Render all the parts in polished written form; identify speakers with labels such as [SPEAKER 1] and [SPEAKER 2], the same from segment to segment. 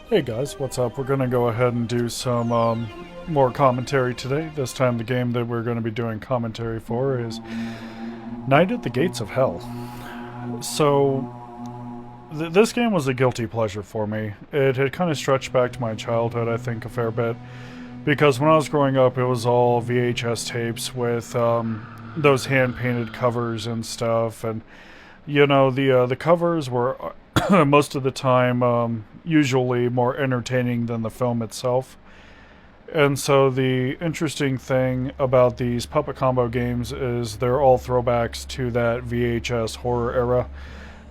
[SPEAKER 1] Hey guys, what's up? We're gonna go ahead and do some more commentary today. This time the game that we're gonna be doing commentary for is Night at the Gates of Hell. So, this game was a guilty pleasure for me. It had kind of stretched back to my childhood, I think, a fair bit. Because when I was growing up, it was all VHS tapes with those hand-painted covers and stuff. And, the covers were most of the time usually more entertaining than the film itself. And so the interesting thing about these puppet combo games is they're all throwbacks to that VHS horror era,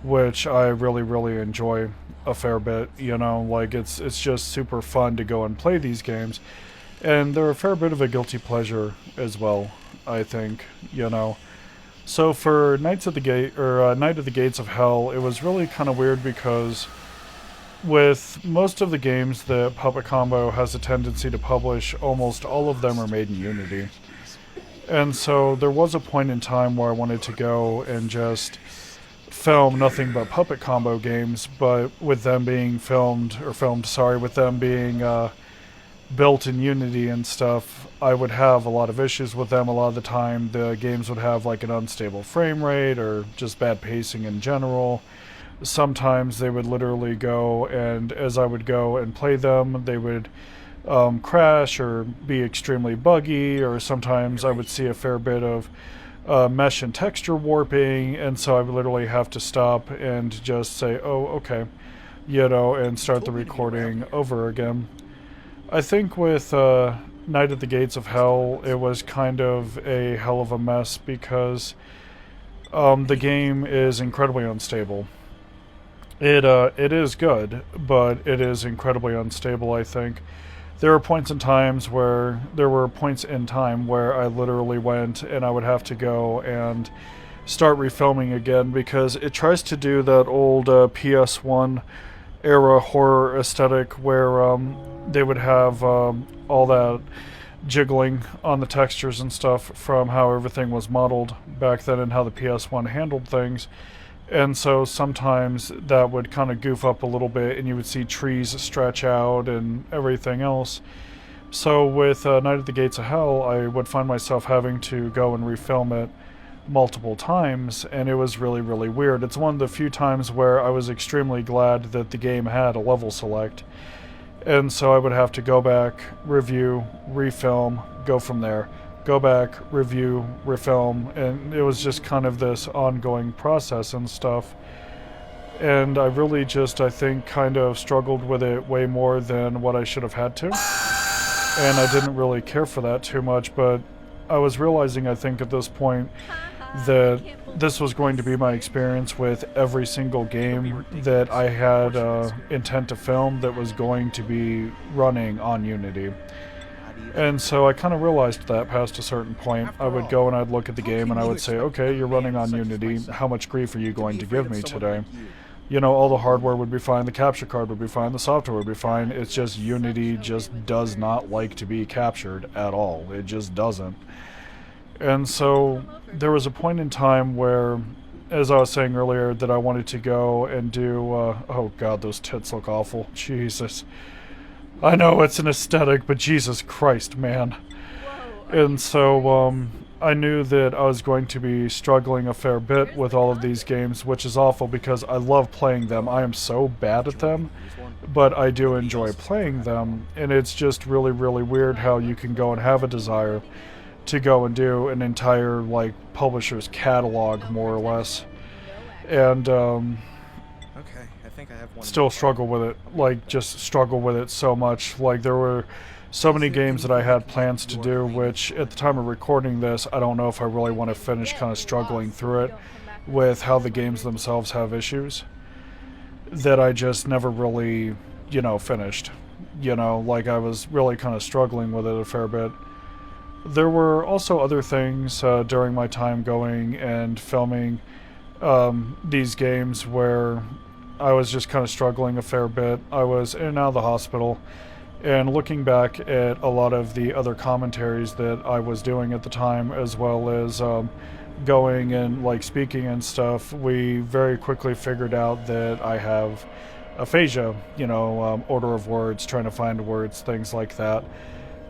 [SPEAKER 1] which I really really enjoy a fair bit. Like it's just super fun to go and play these games, and they're a fair bit of a guilty pleasure as well, I think. So for Nights at the Gate or Night at the Gates of Hell, it was really kind of weird because with most of the games that Puppet Combo has a tendency to publish, almost all of them are made in Unity. And so there was a point in time where I wanted to go and just film nothing but Puppet Combo games, but with them being with them being built in Unity and stuff, I would have a lot of issues with them a lot of the time. The games would have like an unstable frame rate or just bad pacing in general. Sometimes they would literally go, and as I would go and play them, they would crash or be extremely buggy, or sometimes I would see a fair bit of mesh and texture warping, and so I would literally have to stop and just say, oh, okay, and start the recording over again. I think with Night at the Gates of Hell, it was kind of a hell of a mess because the game is incredibly unstable. It is good, but it is incredibly unstable, I think. There were points in time where I literally went and I would have to go and start refilming again because it tries to do that old PS1 era horror aesthetic where they would have all that jiggling on the textures and stuff from how everything was modeled back then and how the PS1 handled things. And so sometimes that would kind of goof up a little bit and you would see trees stretch out and everything else. So with Night at the Gates of Hell, I would find myself having to go and refilm it multiple times, and it was really, really weird. It's one of the few times where I was extremely glad that the game had a level select. And so I would have to go back, review, refilm, go from there. Go back, review, refilm, and it was just kind of this ongoing process and stuff. And I really just, I think, kind of struggled with it way more than what I should have had to. And I didn't really care for that too much, but I was realizing, I think, at this point that this was going to be my experience with every single game that I had intent to film that was going to be running on Unity. And so I kind of realized that past a certain point, I would go and I'd look at the game and I would say, okay, you're running on Unity, how much grief are you going to give me today? All the hardware would be fine, the capture card would be fine, the software would be fine, it's just Unity just does not like to be captured at all. It just doesn't. And so there was a point in time where, as I was saying earlier, that I wanted to go and do, oh god, those tits look awful, Jesus. I know it's an aesthetic, but Jesus Christ, man. And so I knew that I was going to be struggling a fair bit with all of these games, which is awful because I love playing them. I am so bad at them, but I do enjoy playing them. And it's just really, really weird how you can go and have a desire to go and do an entire, like, publisher's catalog, more or less. And still struggle with it, like just struggle with it so much. Like there were so many games that I had plans to do, which at the time of recording this, I don't know if I really want to finish kind of struggling through it with how the games themselves have issues that I just never really, finished. Like I was really kind of struggling with it a fair bit. There were also other things during my time going and filming these games where I was just kind of struggling a fair bit. I was in and out of the hospital, and looking back at a lot of the other commentaries that I was doing at the time, as well as going and like speaking and stuff, we very quickly figured out that I have aphasia, order of words, trying to find words, things like that.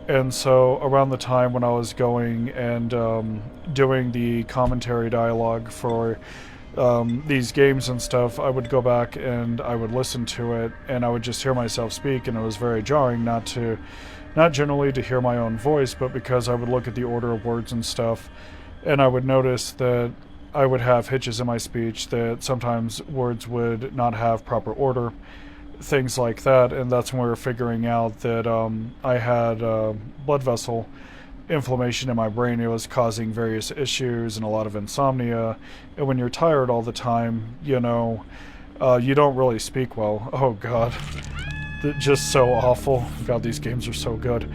[SPEAKER 1] And so around the time when I was going and doing the commentary dialogue for these games and stuff, I would go back and I would listen to it, and I would just hear myself speak, and it was very jarring not generally to hear my own voice, but because I would look at the order of words and stuff, and I would notice that I would have hitches in my speech, that sometimes words would not have proper order, things like that. And that's when we were figuring out that I had blood vessel inflammation in my brain. It was causing various issues and a lot of insomnia, and when you're tired all the time, you don't really speak well. Oh god, just so awful. God, these games are so good.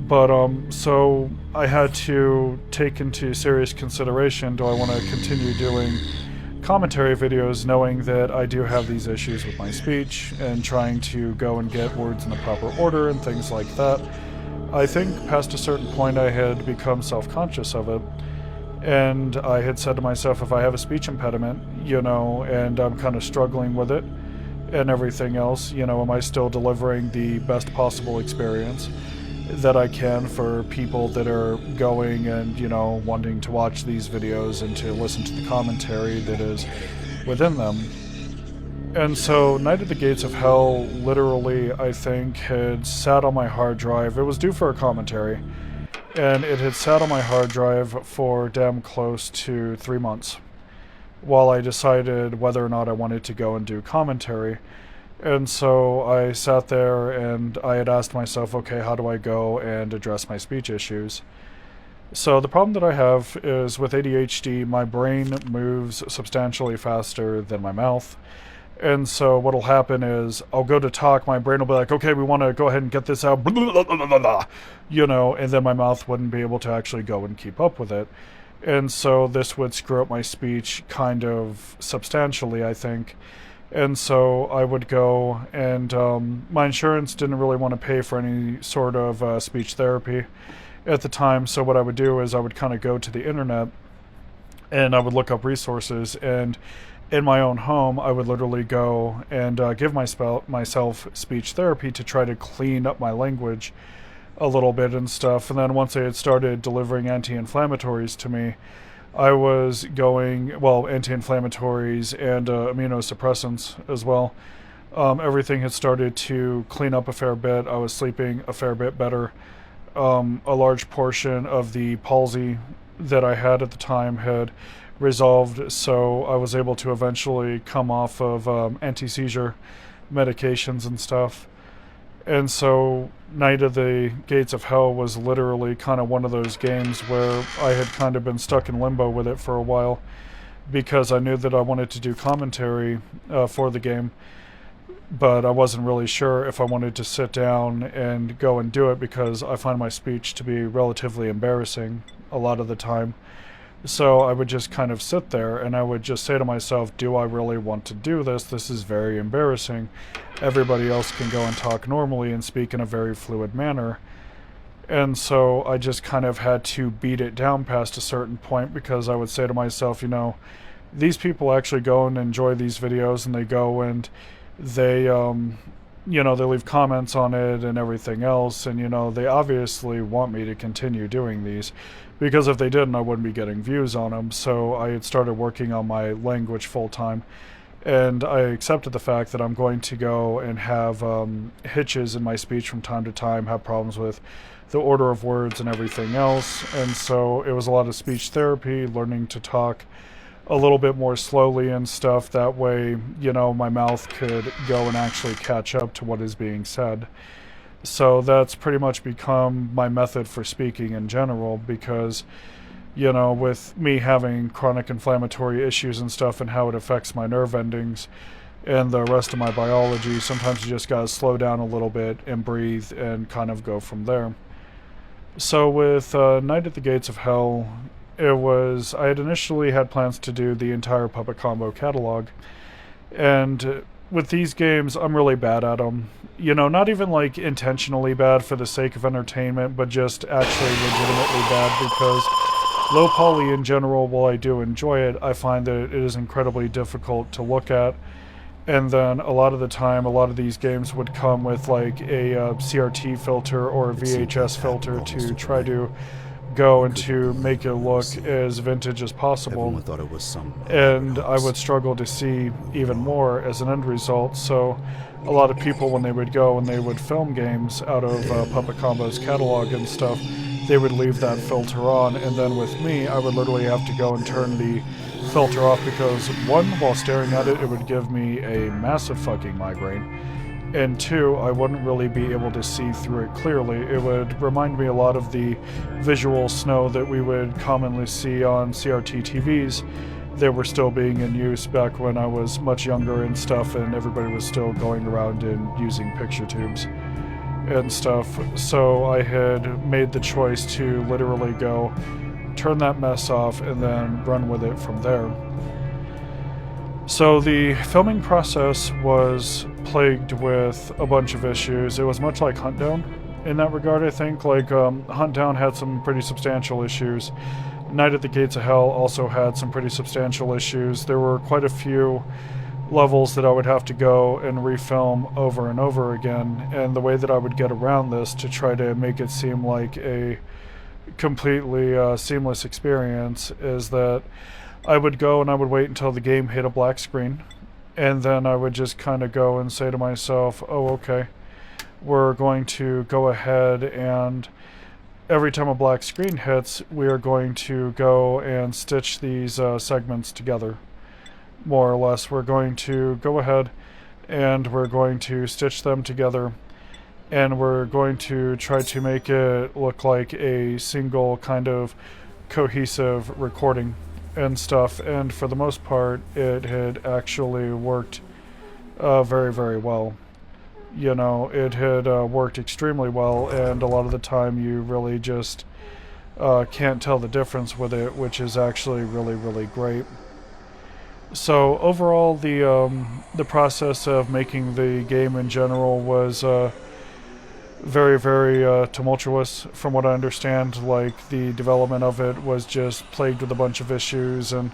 [SPEAKER 1] But so I had to take into serious consideration, do I want to continue doing commentary videos, knowing that I do have these issues with my speech and trying to go and get words in the proper order and things like that. I think past a certain point I had become self-conscious of it, and I had said to myself, if I have a speech impediment, and I'm kind of struggling with it and everything else, am I still delivering the best possible experience that I can for people that are going and, wanting to watch these videos and to listen to the commentary that is within them. And so Night at the Gates of Hell literally, I think, had sat on my hard drive. It was due for a commentary, and it had sat on my hard drive for damn close to 3 months while I decided whether or not I wanted to go and do commentary. And so I sat there and I had asked myself, okay, how do I go and address my speech issues? So the problem that I have is with ADHD, my brain moves substantially faster than my mouth. And so what'll happen is I'll go to talk, my brain will be like, okay, we want to go ahead and get this out, and then my mouth wouldn't be able to actually go and keep up with it. And so this would screw up my speech kind of substantially, I think. And so I would go, and my insurance didn't really want to pay for any sort of speech therapy at the time. So what I would do is I would kind of go to the internet and I would look up resources, and in my own home I would literally go and give myself speech therapy to try to clean up my language a little bit and stuff. And then once they had started delivering anti-inflammatories to me, I was going, anti-inflammatories and immunosuppressants as well. Everything had started to clean up a fair bit. I was sleeping a fair bit better. A large portion of the palsy that I had at the time had resolved, so I was able to eventually come off of anti-seizure medications and stuff. And so Night of the Gates of Hell was literally kind of one of those games where I had kind of been stuck in limbo with it for a while, because I knew that I wanted to do commentary for the game, but I wasn't really sure if I wanted to sit down and go and do it, because I find my speech to be relatively embarrassing a lot of the time. So I would just kind of sit there and I would just say to myself, do I really want to do this? This is very embarrassing. Everybody else can go and talk normally and speak in a very fluid manner. And so I just kind of had to beat it down past a certain point, because I would say to myself, these people actually go and enjoy these videos, and they go and they they leave comments on it and everything else, and they obviously want me to continue doing these, because if they didn't, I wouldn't be getting views on them. So I had started working on my language full time, and I accepted the fact that I'm going to go and have hitches in my speech from time to time, have problems with the order of words and everything else. And so it was a lot of speech therapy, learning to talk a little bit more slowly and stuff. That way, my mouth could go and actually catch up to what is being said. So that's pretty much become my method for speaking in general, because, with me having chronic inflammatory issues and stuff and how it affects my nerve endings and the rest of my biology, sometimes you just gotta slow down a little bit and breathe and kind of go from there. So with Night at the Gates of Hell, I had initially had plans to do the entire Puppet Combo catalog, and with these games, I'm really bad at them. Not even like intentionally bad for the sake of entertainment, but just actually legitimately bad, because low poly in general, while I do enjoy it, I find that it is incredibly difficult to look at And then a lot of the time, a lot of these games would come with like a CRT filter or a VHS filter to try to go and to make it look as vintage as possible.
[SPEAKER 2] Everyone thought it was some
[SPEAKER 1] And I
[SPEAKER 2] hoax.
[SPEAKER 1] would struggle to see even more as an end result. So a lot of people, when they would go and they would film games out of Puppet Combo's catalog and stuff, they would leave that filter on. And then with me, I would literally have to go and turn the filter off because, one, while staring at it, it would give me a massive fucking migraine. And two, I wouldn't really be able to see through it clearly. It would remind me a lot of the visual snow that we would commonly see on CRT TVs that were still being in use back when I was much younger and stuff, and everybody was still going around and using picture tubes and stuff. So I had made the choice to literally go turn that mess off and then run with it from there. So the filming process was plagued with a bunch of issues. It was much like Huntdown in that regard, I think. Like, Huntdown had some pretty substantial issues. Night at the Gates of Hell also had some pretty substantial issues. There were quite a few levels that I would have to go and refilm over and over again, and the way that I would get around this to try to make it seem like a completely seamless experience is that I would go and I would wait until the game hit a black screen, and then I would just kind of go and say to myself, oh, okay, we're going to go ahead and every time a black screen hits, we are going to go and stitch these segments together, more or less. We're going to go ahead and we're going to stitch them together, and we're going to try to make it look like a single kind of cohesive recording and stuff. And for the most part, it had actually worked very, very well. You know, it had worked extremely well, and a lot of the time you really just can't tell the difference with it, which is actually really, really great. So overall, the process of making the game in general was very, very tumultuous from what I understand. Like, the development of it was just plagued with a bunch of issues and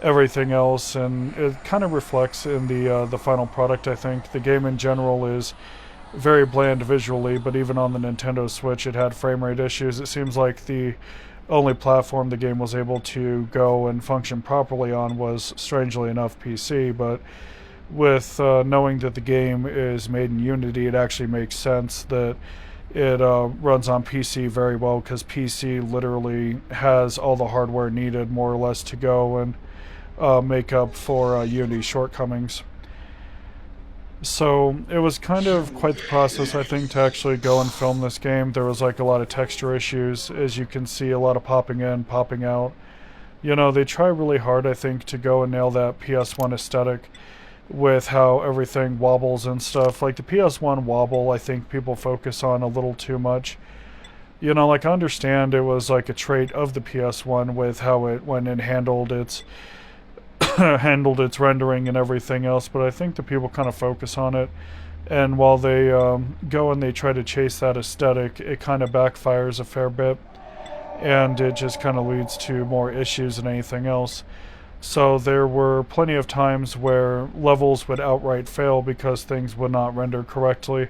[SPEAKER 1] everything else, and it kind of reflects in the final product, I think. The game in general is very bland visually, but even on the Nintendo Switch it had frame rate issues. It seems like the only platform the game was able to go and function properly on was, strangely enough, PC, but with knowing that the game is made in Unity, it actually makes sense that it runs on PC very well, because PC literally has all the hardware needed, more or less, to go and make up for Unity shortcomings. So it was kind of quite the process, I think, to actually go and film this game. There was like a lot of texture issues, as you can see, a lot of popping in, popping out. You know, they try really hard, I think, to go and nail that PS1 aesthetic with how everything wobbles and stuff. Like, the PS1 wobble, I think people focus on a little too much. You know, like, I understand it was like a trait of the PS1 with how it went and handled its handled its rendering and everything else, but I think the people kind of focus on it, and while they go and they try to chase that aesthetic, it kind of backfires a fair bit, and it just kind of leads to more issues than anything else. So there were plenty of times where levels would outright fail because things would not render correctly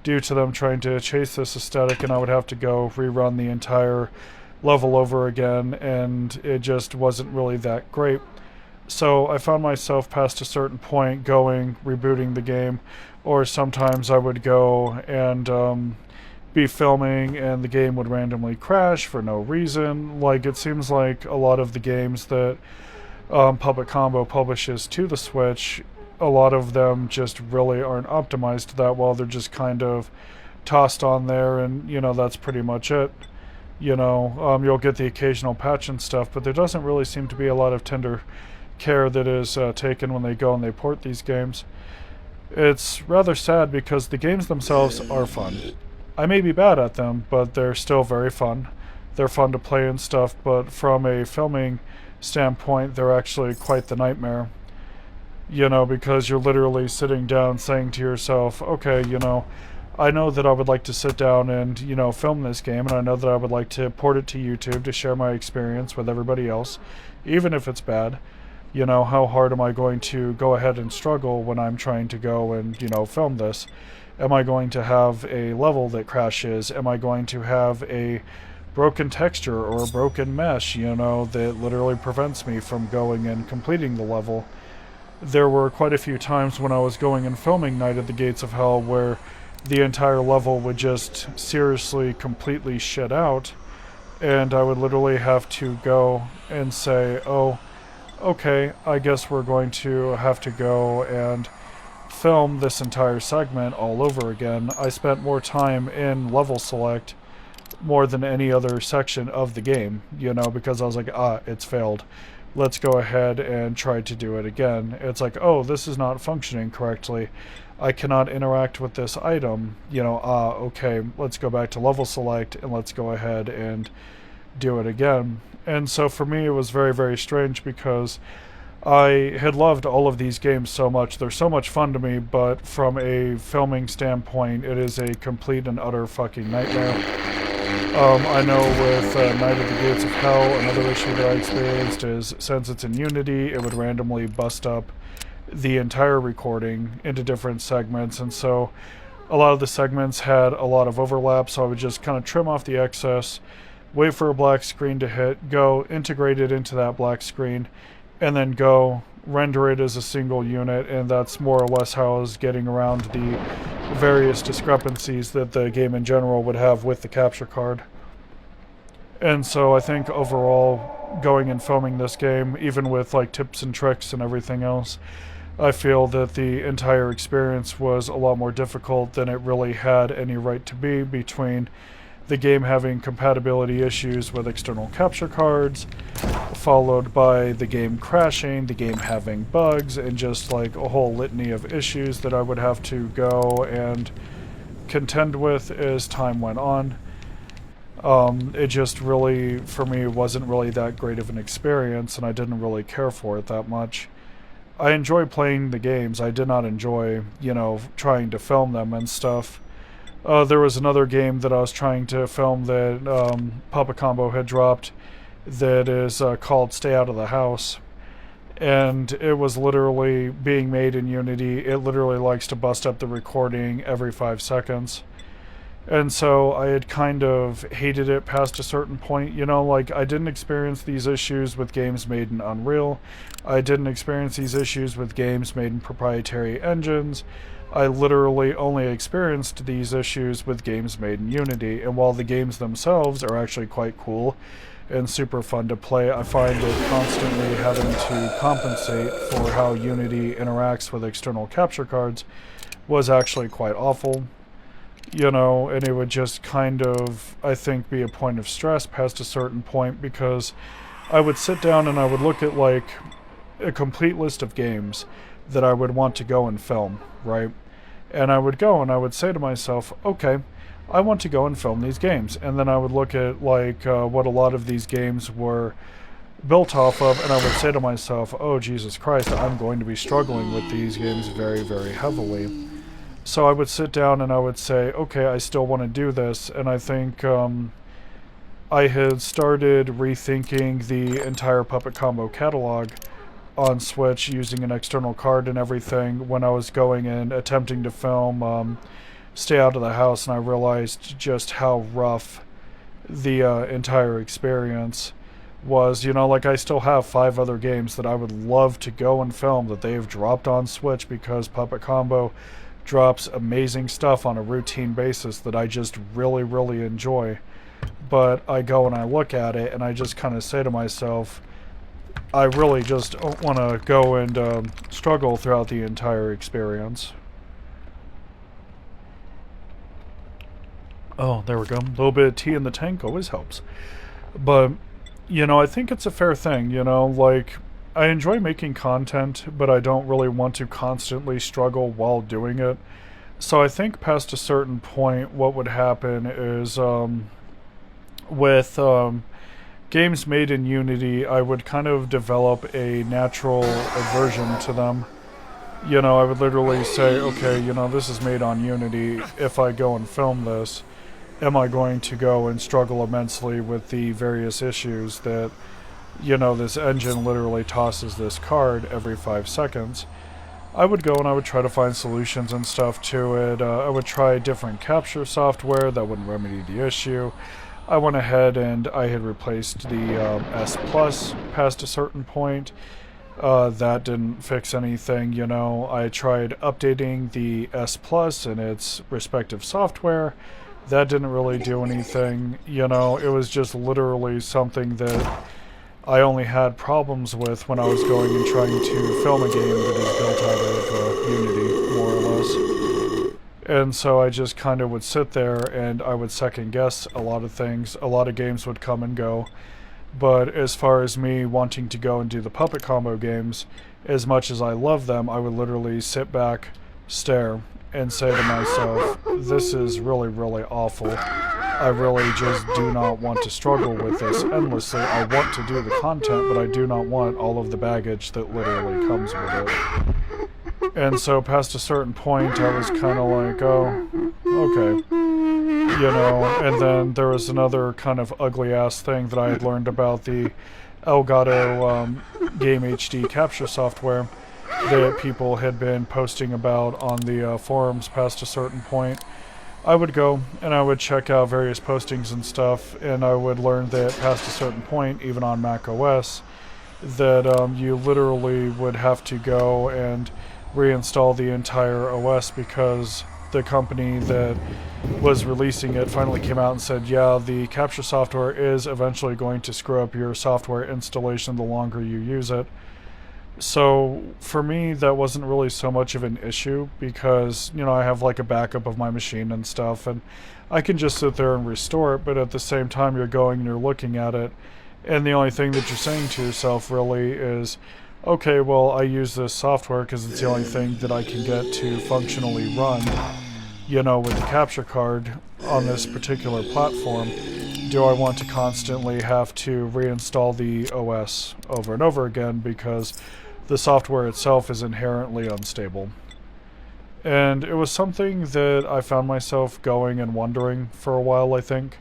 [SPEAKER 1] due to them trying to chase this aesthetic, and I would have to go rerun the entire level over again, and it just wasn't really that great. So I found myself past a certain point rebooting the game, or sometimes I would go and be filming and the game would randomly crash for no reason. Like, it seems like a lot of the games that Puppet Combo publishes to the Switch, a lot of them just really aren't optimized that well. They're just kind of tossed on there, and, you know, that's pretty much it. You know, you'll get the occasional patch and stuff, but there doesn't really seem to be a lot of tender care that is taken when they go and they port these games. It's rather sad because the games themselves are fun. I may be bad at them, but they're still very fun. They're fun to play and stuff, but from a filming standpoint, they're actually quite the nightmare. You know, because you're literally sitting down saying to yourself, okay, you know, I know that I would like to sit down and, you know, film this game, and I know that I would like to port it to YouTube to share my experience with everybody else, even if it's bad. You know, how hard am I going to go ahead and struggle when I'm trying to go and, you know, film this? Am I going to have a level that crashes? Am I going to have a broken texture or a broken mesh, you know, that literally prevents me from going and completing the level? There were quite a few times when I was going and filming Night at the Gates of Hell where the entire level would just seriously completely shit out, and I would literally have to go and say, oh, okay, I guess we're going to have to go and film this entire segment all over again. I spent more time in level select more than any other section of the game, you know, because I was like, it's failed. Let's go ahead and try to do it again. It's like, oh, this is not functioning correctly. I cannot interact with this item. You know, okay, let's go back to level select and let's go ahead and do it again. And so for me, it was very, very strange because I had loved all of these games so much. They're so much fun to me, but from a filming standpoint, it is a complete and utter fucking nightmare. I know with Night at the Gates of Hell, another issue that I experienced is since it's in Unity, it would randomly bust up the entire recording into different segments, and so a lot of the segments had a lot of overlap, so I would just kind of trim off the excess, wait for a black screen to hit, go integrate it into that black screen, and then go render it as a single unit, and that's more or less how I was getting around the various discrepancies that the game in general would have with the capture card. And so I think overall, going and filming this game, even with like tips and tricks and everything else, I feel that the entire experience was a lot more difficult than it really had any right to be, between the game having compatibility issues with external capture cards, followed by the game crashing, the game having bugs, and just like a whole litany of issues that I would have to go and contend with as time went on. It just really, for me, wasn't really that great of an experience, and I didn't really care for it that much. I enjoy playing the games. I did not enjoy, you know, trying to film them and stuff. There was another game that I was trying to film that Puppet Combo had dropped that is called Stay Out of the House. And it was literally being made in Unity. It literally likes to bust up the recording every 5 seconds. And so I had kind of hated it past a certain point. You know, like, I didn't experience these issues with games made in Unreal. I didn't experience these issues with games made in proprietary engines. I literally only experienced these issues with games made in Unity, and while the games themselves are actually quite cool and super fun to play, I find that constantly having to compensate for how Unity interacts with external capture cards was actually quite awful. You know, and it would just kind of, I think, be a point of stress past a certain point, because I would sit down and I would look at like a complete list of games that I would want to go and film, right? And I would go and I would say to myself, okay, I want to go and film these games. And then I would look at like what a lot of these games were built off of, and I would say to myself, oh Jesus Christ, I'm going to be struggling with these games very, very heavily. So I would sit down and I would say, okay, I still want to do this. And I think I had started rethinking the entire Puppet Combo catalog on Switch using an external card and everything when I was going and attempting to film Stay Out of the House, and I realized just how rough the entire experience was. You know, like, I still have 5 other games that I would love to go and film that they've dropped on Switch, because Puppet Combo drops amazing stuff on a routine basis that I just really, really enjoy. But I go and I look at it and I just kind of say to myself, I really just want to go and struggle throughout the entire experience. Oh, there we go. A little bit of tea in the tank always helps. But, you know, I think it's a fair thing, you know, like, I enjoy making content, but I don't really want to constantly struggle while doing it. So I think past a certain point, what would happen is, with games made in Unity, I would kind of develop a natural aversion to them. You know, I would literally say, okay, you know, this is made on Unity. If I go and film this, am I going to go and struggle immensely with the various issues that you know, this engine literally tosses this card every 5 seconds, I would go and I would try to find solutions and stuff to it. I would try different capture software that would remedy the issue. I went ahead and I had replaced the S Plus past a certain point. That didn't fix anything, you know. I tried updating the S Plus and its respective software. That didn't really do anything, you know. It was just literally something that I only had problems with when I was going and trying to film a game that is built out of Unity, more or less. And so I just kind of would sit there and I would second guess a lot of things. A lot of games would come and go. But as far as me wanting to go and do the puppet combo games, as much as I love them, I would literally sit back, stare, and say to myself, this is really, really awful. I really just do not want to struggle with this endlessly. I want to do the content, but I do not want all of the baggage that literally comes with it. And so past a certain point, I was kind of like, oh, okay. You know, and then there was another kind of ugly-ass thing that I had learned about the Elgato Game HD capture software that people had been posting about on the forums past a certain point. I would go and I would check out various postings and stuff, and I would learn that past a certain point, even on Mac OS, that you literally would have to go and reinstall the entire OS because the company that was releasing it finally came out and said, yeah, the capture software is eventually going to screw up your software installation the longer you use it. So for me, that wasn't really so much of an issue because, you know, I have like a backup of my machine and stuff, and I can just sit there and restore it, but at the same time you're going and you're looking at it, and the only thing that you're saying to yourself really is, okay, well, I use this software because it's the only thing that I can get to functionally run, you know, with the capture card on this particular platform. Do I want to constantly have to reinstall the OS over and over again because the software itself is inherently unstable? And it was something that I found myself going and wondering for a while, I think.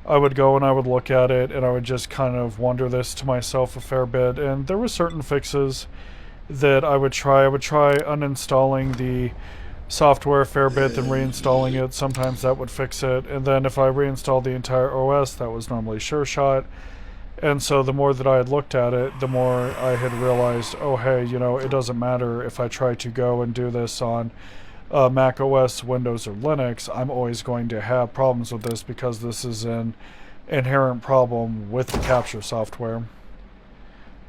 [SPEAKER 1] I would go and I would look at it and I would just kind of wonder this to myself a fair bit, and there were certain fixes that I would try. I would try uninstalling the software a fair bit, then reinstalling it. Sometimes that would fix it, and then if I reinstalled the entire OS, that was normally sure shot. And so the more that I had looked at it, the more I had realized, oh hey, you know, it doesn't matter if I try to go and do this on Mac OS, Windows, or Linux, I'm always going to have problems with this because this is an inherent problem with the capture software.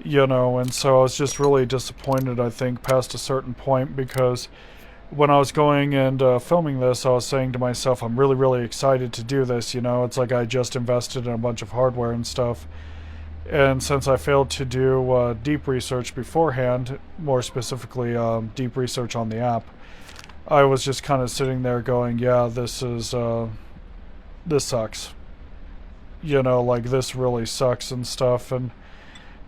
[SPEAKER 1] You know, and so I was just really disappointed, I think, past a certain point, because when I was going and filming this, I was saying to myself, I'm really, really excited to do this, you know, it's like I just invested in a bunch of hardware and stuff. And since I failed to do deep research beforehand, more specifically deep research on the app, I was just kind of sitting there going, yeah, this sucks. You know, like, this really sucks and stuff. And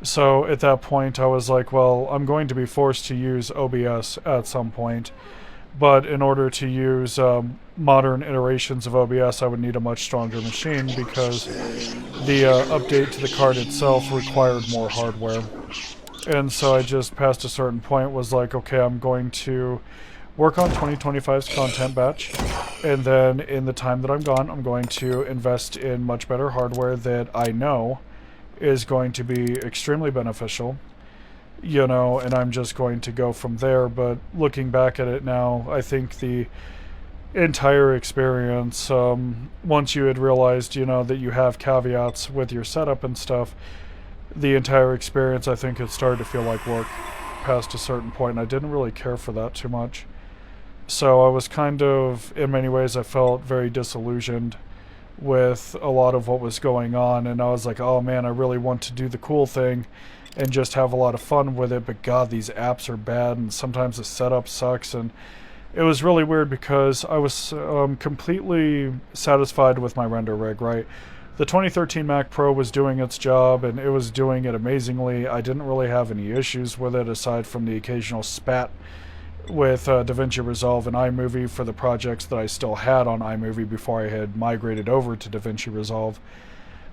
[SPEAKER 1] so at that point I was like, well, I'm going to be forced to use OBS at some point. But in order to use modern iterations of OBS, I would need a much stronger machine because the update to the card itself required more hardware. And so I just, past a certain point, was like, okay, I'm going to work on 2025's content batch, and then in the time that I'm gone, I'm going to invest in much better hardware that I know is going to be extremely beneficial. You know, and I'm just going to go from there. But looking back at it now, I think the entire experience, once you had realized, you know, that you have caveats with your setup and stuff, the entire experience, I think, it started to feel like work past a certain point, and I didn't really care for that too much. So I was kind of, in many ways, I felt very disillusioned with a lot of what was going on, and I was like, oh man, I really want to do the cool thing and just have a lot of fun with it, but god, these apps are bad, and sometimes the setup sucks. And it was really weird because I was completely satisfied with my render rig, right? The 2013 Mac Pro was doing its job, and it was doing it amazingly. I didn't really have any issues with it, aside from the occasional spat with DaVinci Resolve and iMovie for the projects that I still had on iMovie before I had migrated over to DaVinci Resolve.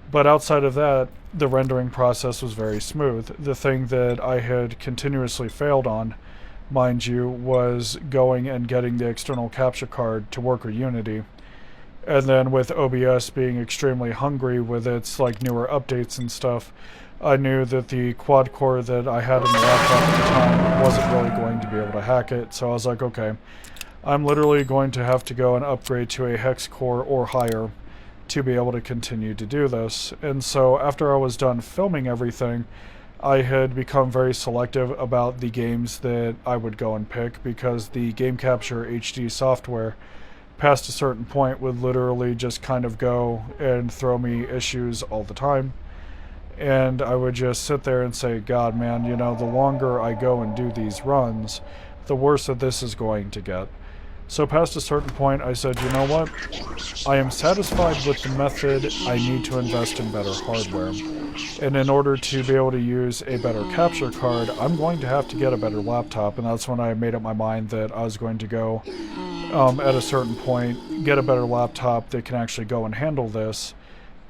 [SPEAKER 1] But outside of that, the rendering process was very smooth. The thing that I had continuously failed on, mind you, was going and getting the external capture card to work with Unity. And then with OBS being extremely hungry with its like newer updates and stuff, I knew that the quad core that I had in the laptop at the time wasn't really going to be able to hack it. So I was like, okay, I'm literally going to have to go and upgrade to a hex core or higher to be able to continue to do this. And so after I was done filming everything, I had become very selective about the games that I would go and pick, because the Game Capture HD software past a certain point would literally just kind of go and throw me issues all the time. And I would just sit there and say, God, man, you know, the longer I go and do these runs, the worse that this is going to get. So past a certain point, I said, you know what? I am satisfied with the method. I need to invest in better hardware. And in order to be able to use a better capture card, I'm going to have to get a better laptop. And that's when I made up my mind that I was going to go, at a certain point, get a better laptop that can actually go and handle this.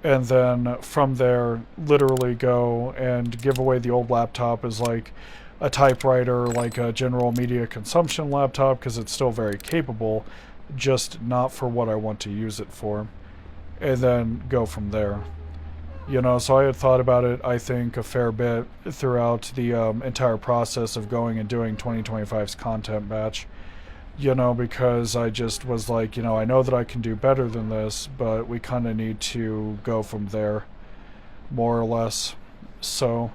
[SPEAKER 1] And then from there, literally go and give away the old laptop as like a typewriter, like a general media consumption laptop, because it's still very capable, just not for what I want to use it for, and then go from there. You know, so I had thought about it, I think, a fair bit throughout the entire process of going and doing 2025's content batch. You know, because I just was like, you know, I know that I can do better than this, but we kind of need to go from there, more or less. So,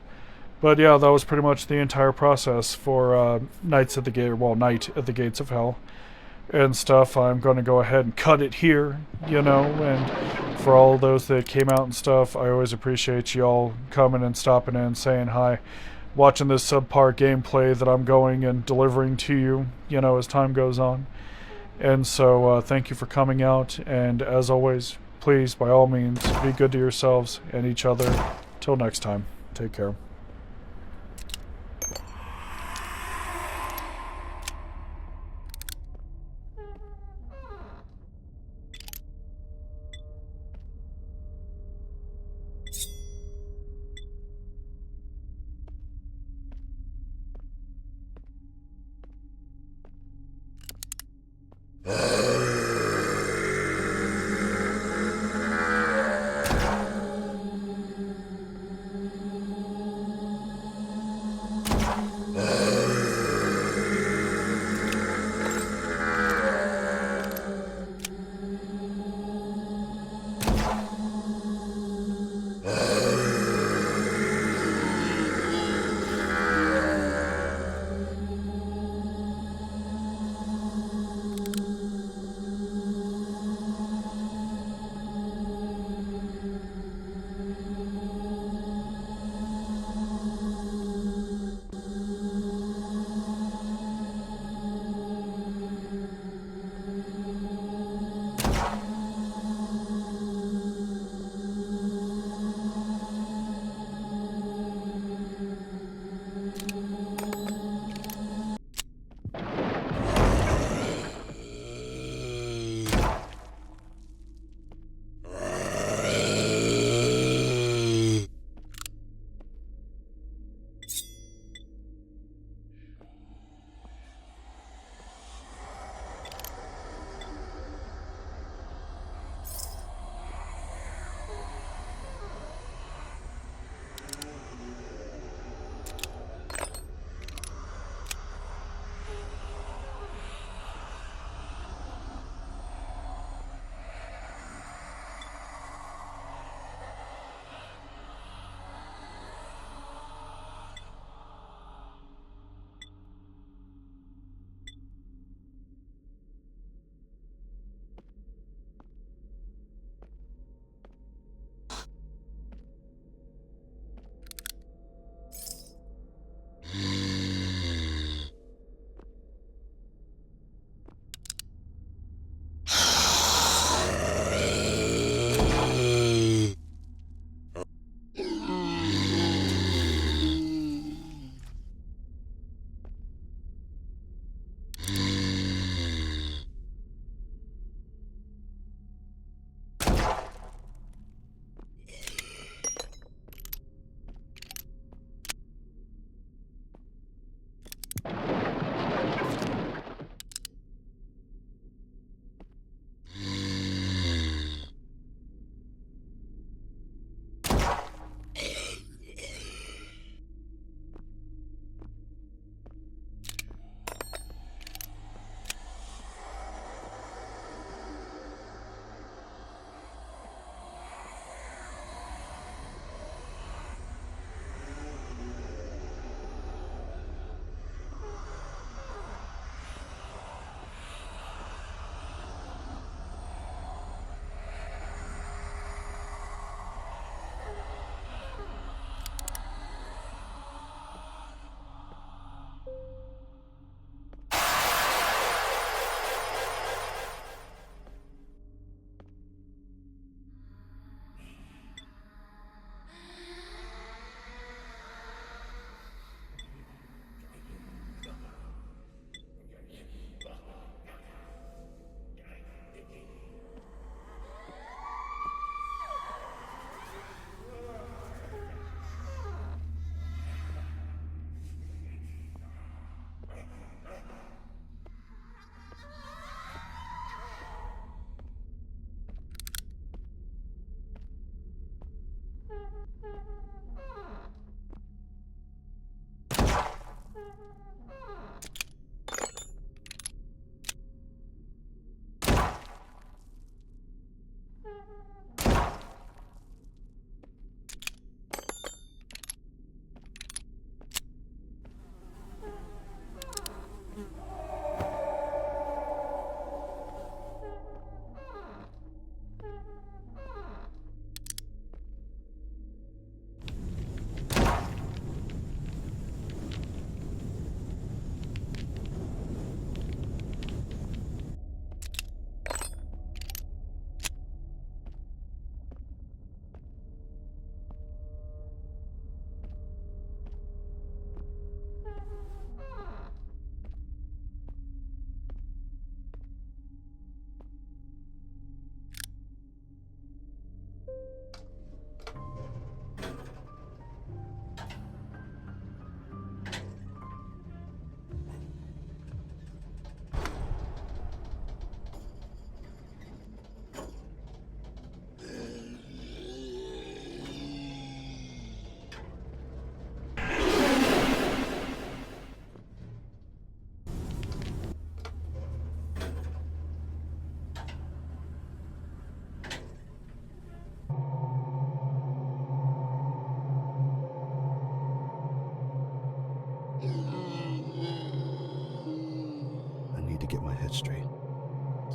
[SPEAKER 1] but yeah, that was pretty much the entire process for Night at the Gates of Hell and stuff. I'm going to go ahead and cut it here, you know, and for all those that came out and stuff, I always appreciate y'all coming and stopping in, saying hi, watching this subpar gameplay that I'm going and delivering to you, you know, as time goes on. And so thank you for coming out, and as always, please, by all means, be good to yourselves and each other. Till next time, take care.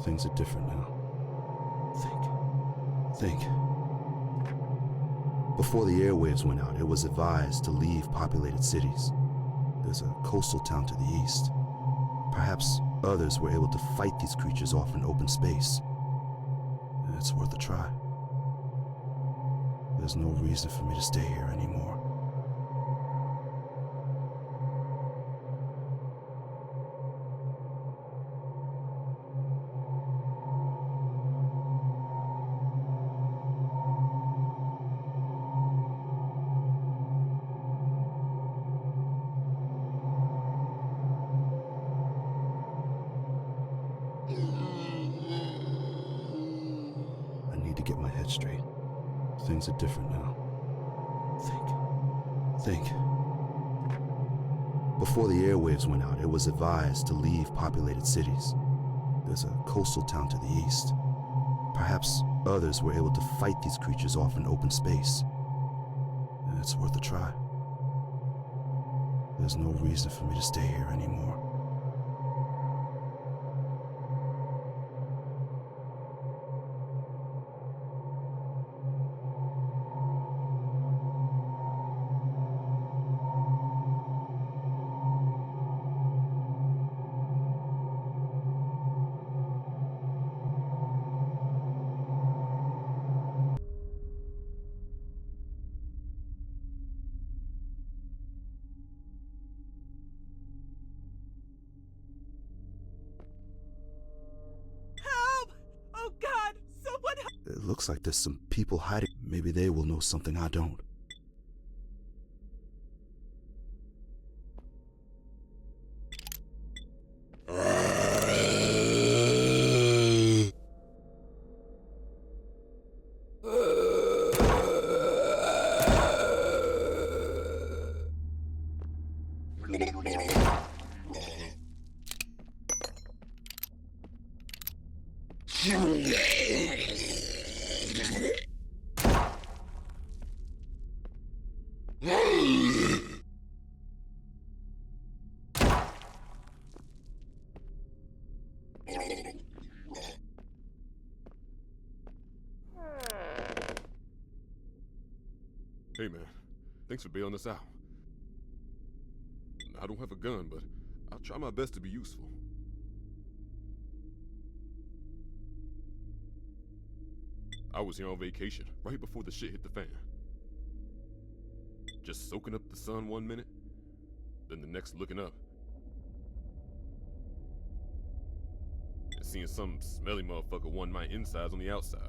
[SPEAKER 2] Things are different now. Think. Before the airwaves went out, it was advised to leave populated cities. There's a coastal town to the east. Perhaps others were able to fight these creatures off in open space. It's worth a try. There's no reason for me to stay here anymore. I need to get my head straight. Things are different now. Think. Before the airwaves went out, it was advised to leave populated cities. There's a coastal town to the east. Perhaps others were able to fight these creatures off in open space. It's worth a try. There's no reason for me to stay here anymore.
[SPEAKER 3] Oh God, someone help!
[SPEAKER 2] It looks like there's some people hiding. Maybe they will know something I don't.
[SPEAKER 4] Hey man, thanks for bailing us out. I don't have a gun, but I'll try my best to be useful. I was here on vacation, right before the shit hit the fan. Just soaking up the sun one minute, then the next looking up. And seeing some smelly motherfucker wanting my insides on the outside.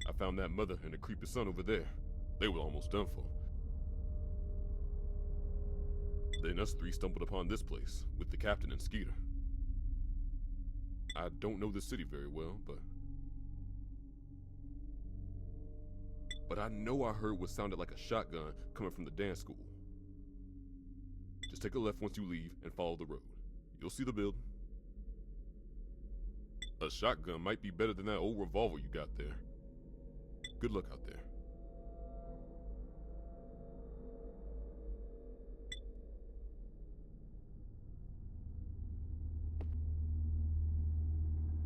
[SPEAKER 4] I found that mother and the creepy son over there. They were almost done for. Then us three stumbled upon this place, with the captain and Skeeter. I don't know the city very well, but I know I heard what sounded like a shotgun coming from the dance school. Just take a left once you leave and follow the road. You'll see the building. A shotgun might be better than that old revolver you got there. Good luck out there.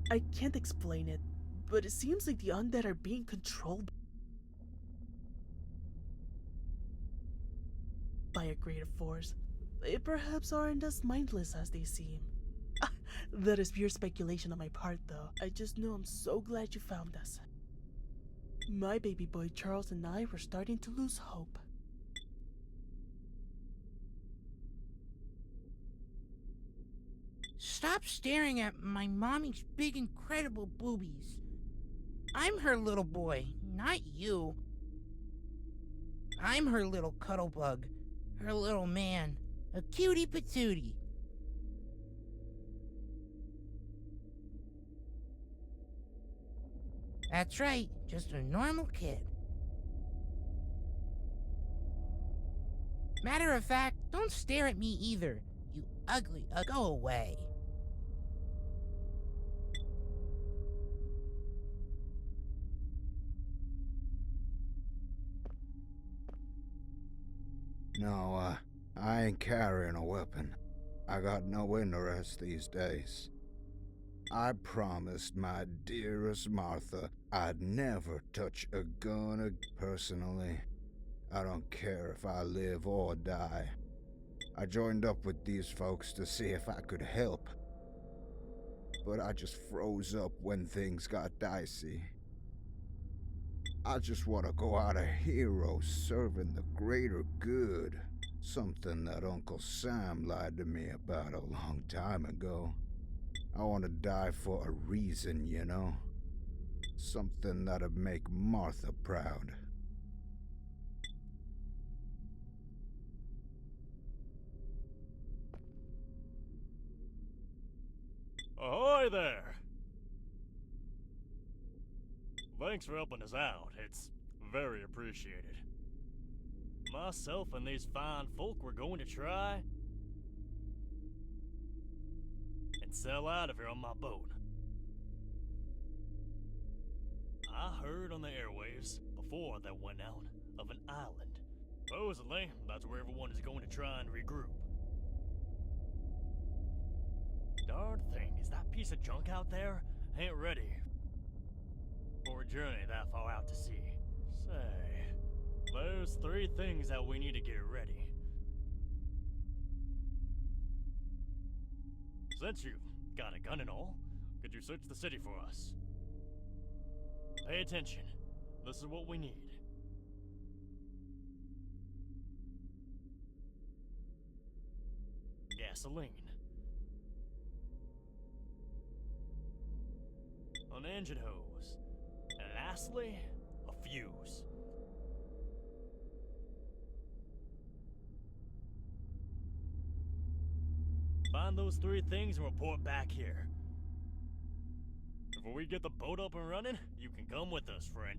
[SPEAKER 3] I can't explain it, but it seems like the undead are being controlled by a greater force. They perhaps aren't as mindless as they seem. That is pure speculation on my part, though. I just know I'm so glad you found us. My baby boy Charles and I were starting to lose hope.
[SPEAKER 5] Stop staring at my mommy's big, incredible boobies. I'm her little boy, not you. I'm her little cuddle bug, her little man, a cutie patootie. That's right, just a normal kid. Matter of fact, don't stare at me either, you ugly, go away.
[SPEAKER 6] No, I ain't carrying a weapon. I got no interest these days. I promised my dearest Martha I'd never touch a gun personally. I don't care if I live or die. I joined up with these folks to see if I could help. But I just froze up when things got dicey. I just want to go out a hero serving the greater good. Something that Uncle Sam lied to me about a long time ago. I want to die for a reason, you know? Something that'd make Martha proud.
[SPEAKER 7] Ahoy there! Thanks for helping us out. It's very appreciated. Myself and these fine folk were going to try and sail out of here on my boat. I heard on the airwaves before that went out of an island. Supposedly, that's where everyone is going to try and regroup. Darn thing, is that piece of junk out there ain't ready for a journey that far out to sea. Say, there's 3 things that we need to get ready. Since you've got a gun and all, could you search the city for us? Pay attention. This is what we need. Gasoline. An engine hose. And lastly, a fuse. Find those 3 things and report back here. Before we get the boat up and running, you can come with us, friend.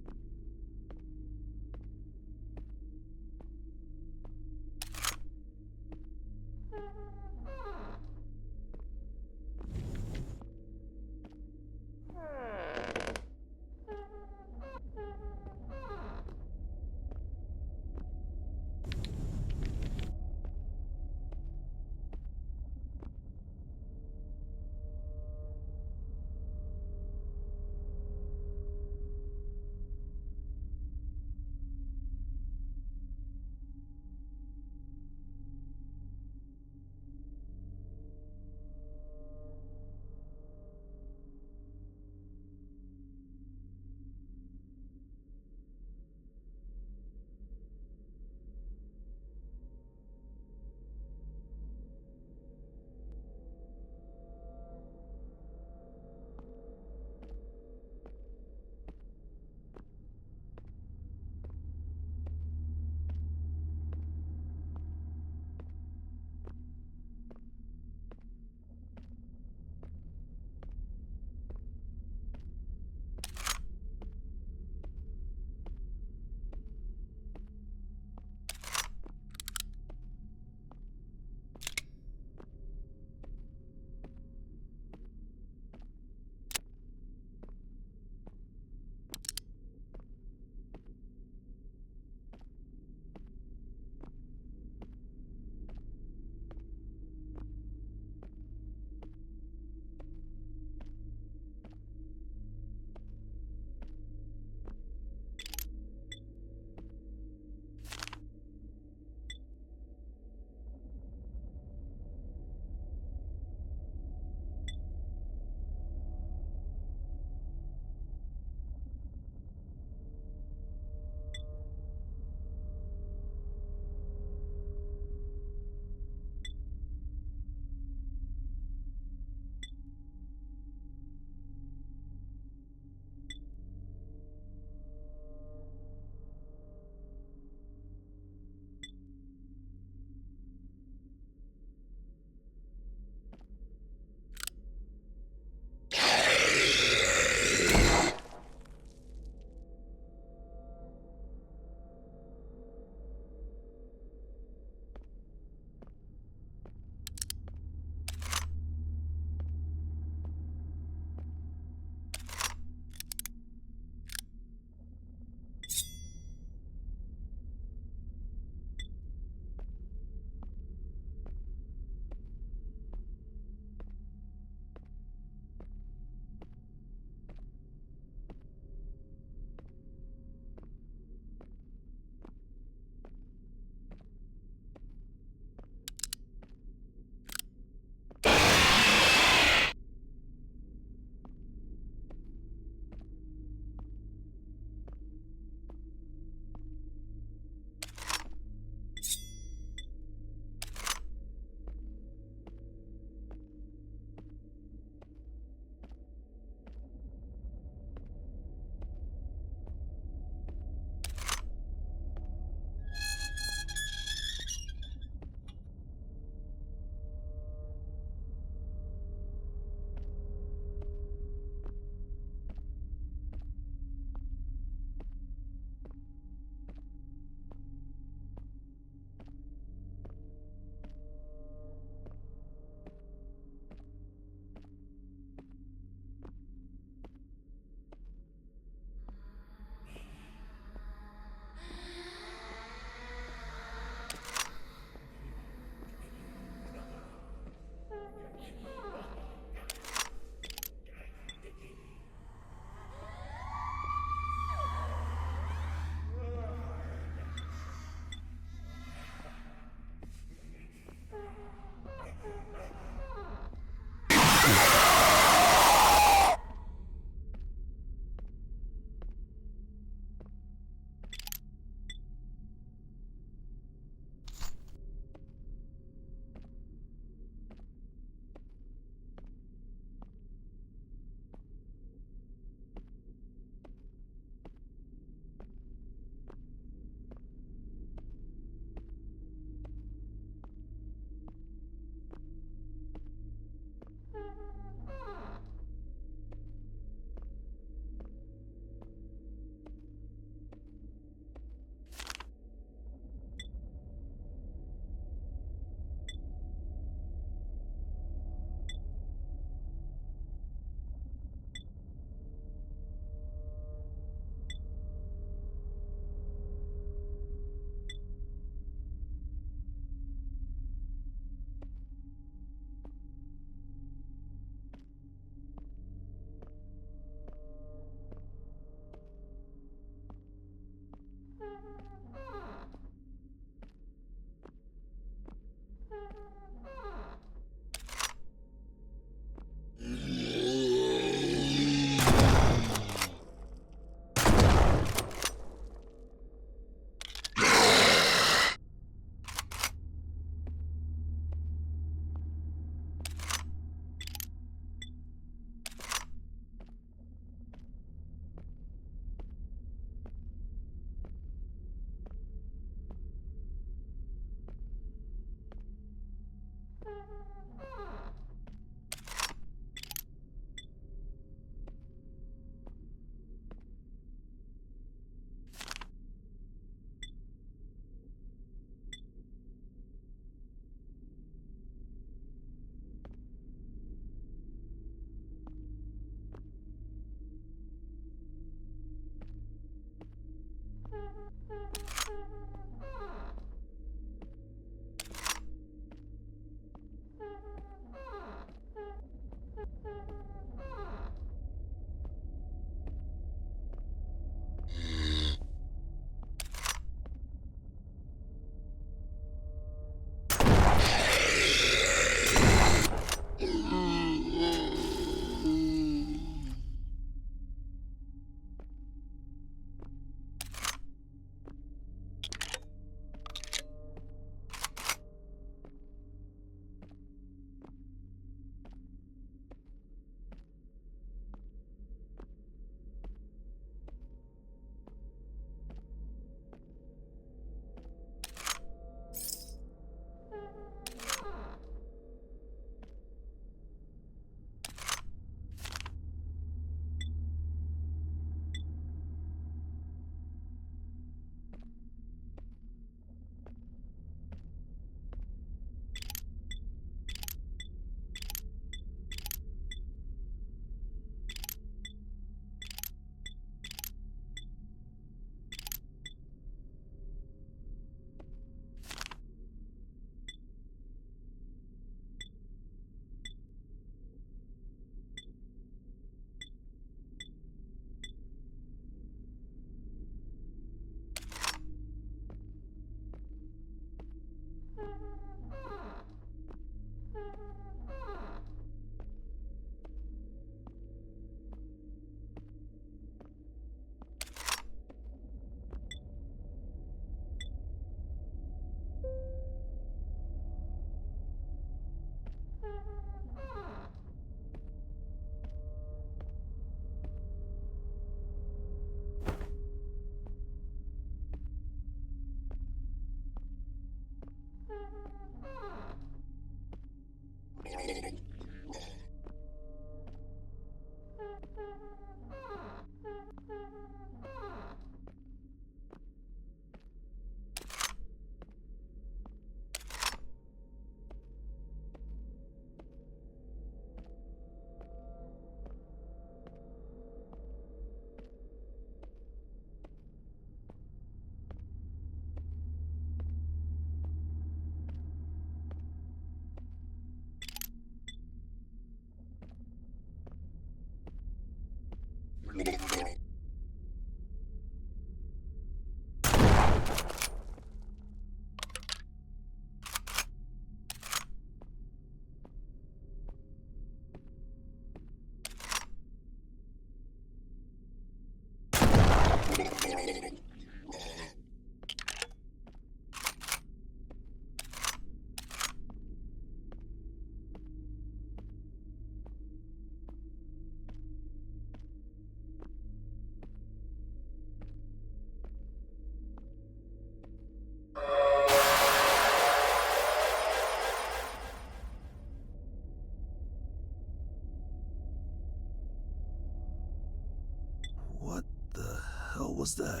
[SPEAKER 2] What the hell was that?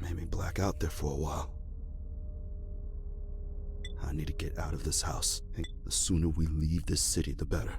[SPEAKER 2] Made me black out there for a while. I need to get out of this house. And the sooner we leave this city, the better.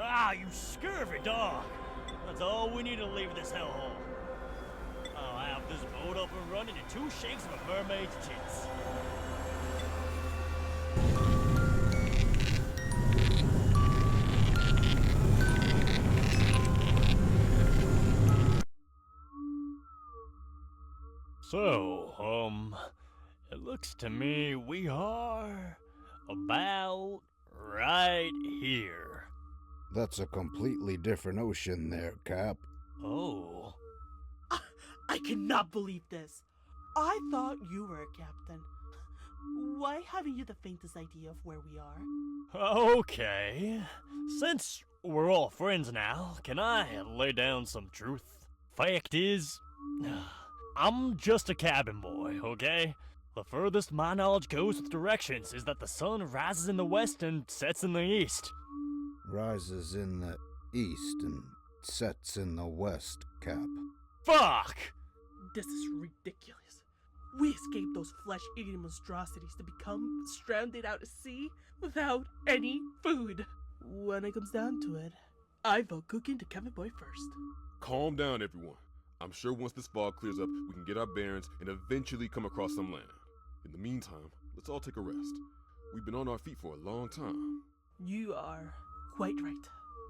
[SPEAKER 7] Ah, you scurvy dog! That's all we need to leave this hellhole. I'll have this boat up and running in 2 shakes of a mermaid's tits. So, it looks to me we are about right here.
[SPEAKER 6] That's a completely different ocean there, Cap.
[SPEAKER 7] Oh.
[SPEAKER 3] I cannot believe this. I thought you were a captain. Why haven't you the faintest idea of where we are?
[SPEAKER 7] Okay. Since we're all friends now, can I lay down some truth? Fact is, I'm just a cabin boy, okay? The furthest my knowledge goes with directions is that the sun rises in the west and sets in the east.
[SPEAKER 6] Rises in the east and sets in the west, Cap.
[SPEAKER 7] Fuck!
[SPEAKER 3] This is ridiculous. We escaped those flesh-eating monstrosities to become stranded out at sea without any food. When it comes down to it, I vote cooking to Kevin Boy first.
[SPEAKER 4] Calm down, everyone. I'm sure once this fog clears up, we can get our bearings and eventually come across some land. In the meantime, let's all take a rest. We've been on our feet for a long time.
[SPEAKER 3] You are quite right.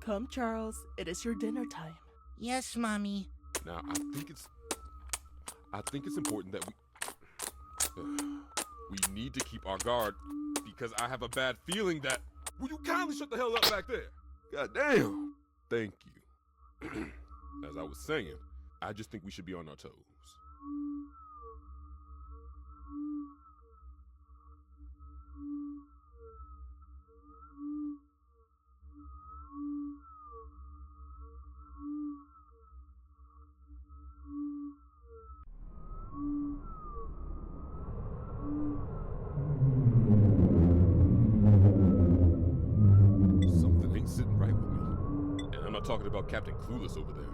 [SPEAKER 3] Come, Charles. It is your dinner time.
[SPEAKER 5] Yes, Mommy.
[SPEAKER 4] Now, I think it's important that we need to keep our guard because I have a bad feeling that. Will you kindly shut the hell up back there? God damn. Thank you. As I was saying, I just think we should be on our toes. Something ain't sitting right with me. And I'm not talking about Captain Clueless over there.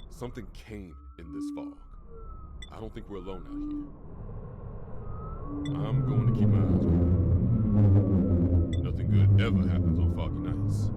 [SPEAKER 4] Something came in this fog. I don't think we're alone out here. I'm going to keep my eyes open. Nothing good ever happens on foggy nights.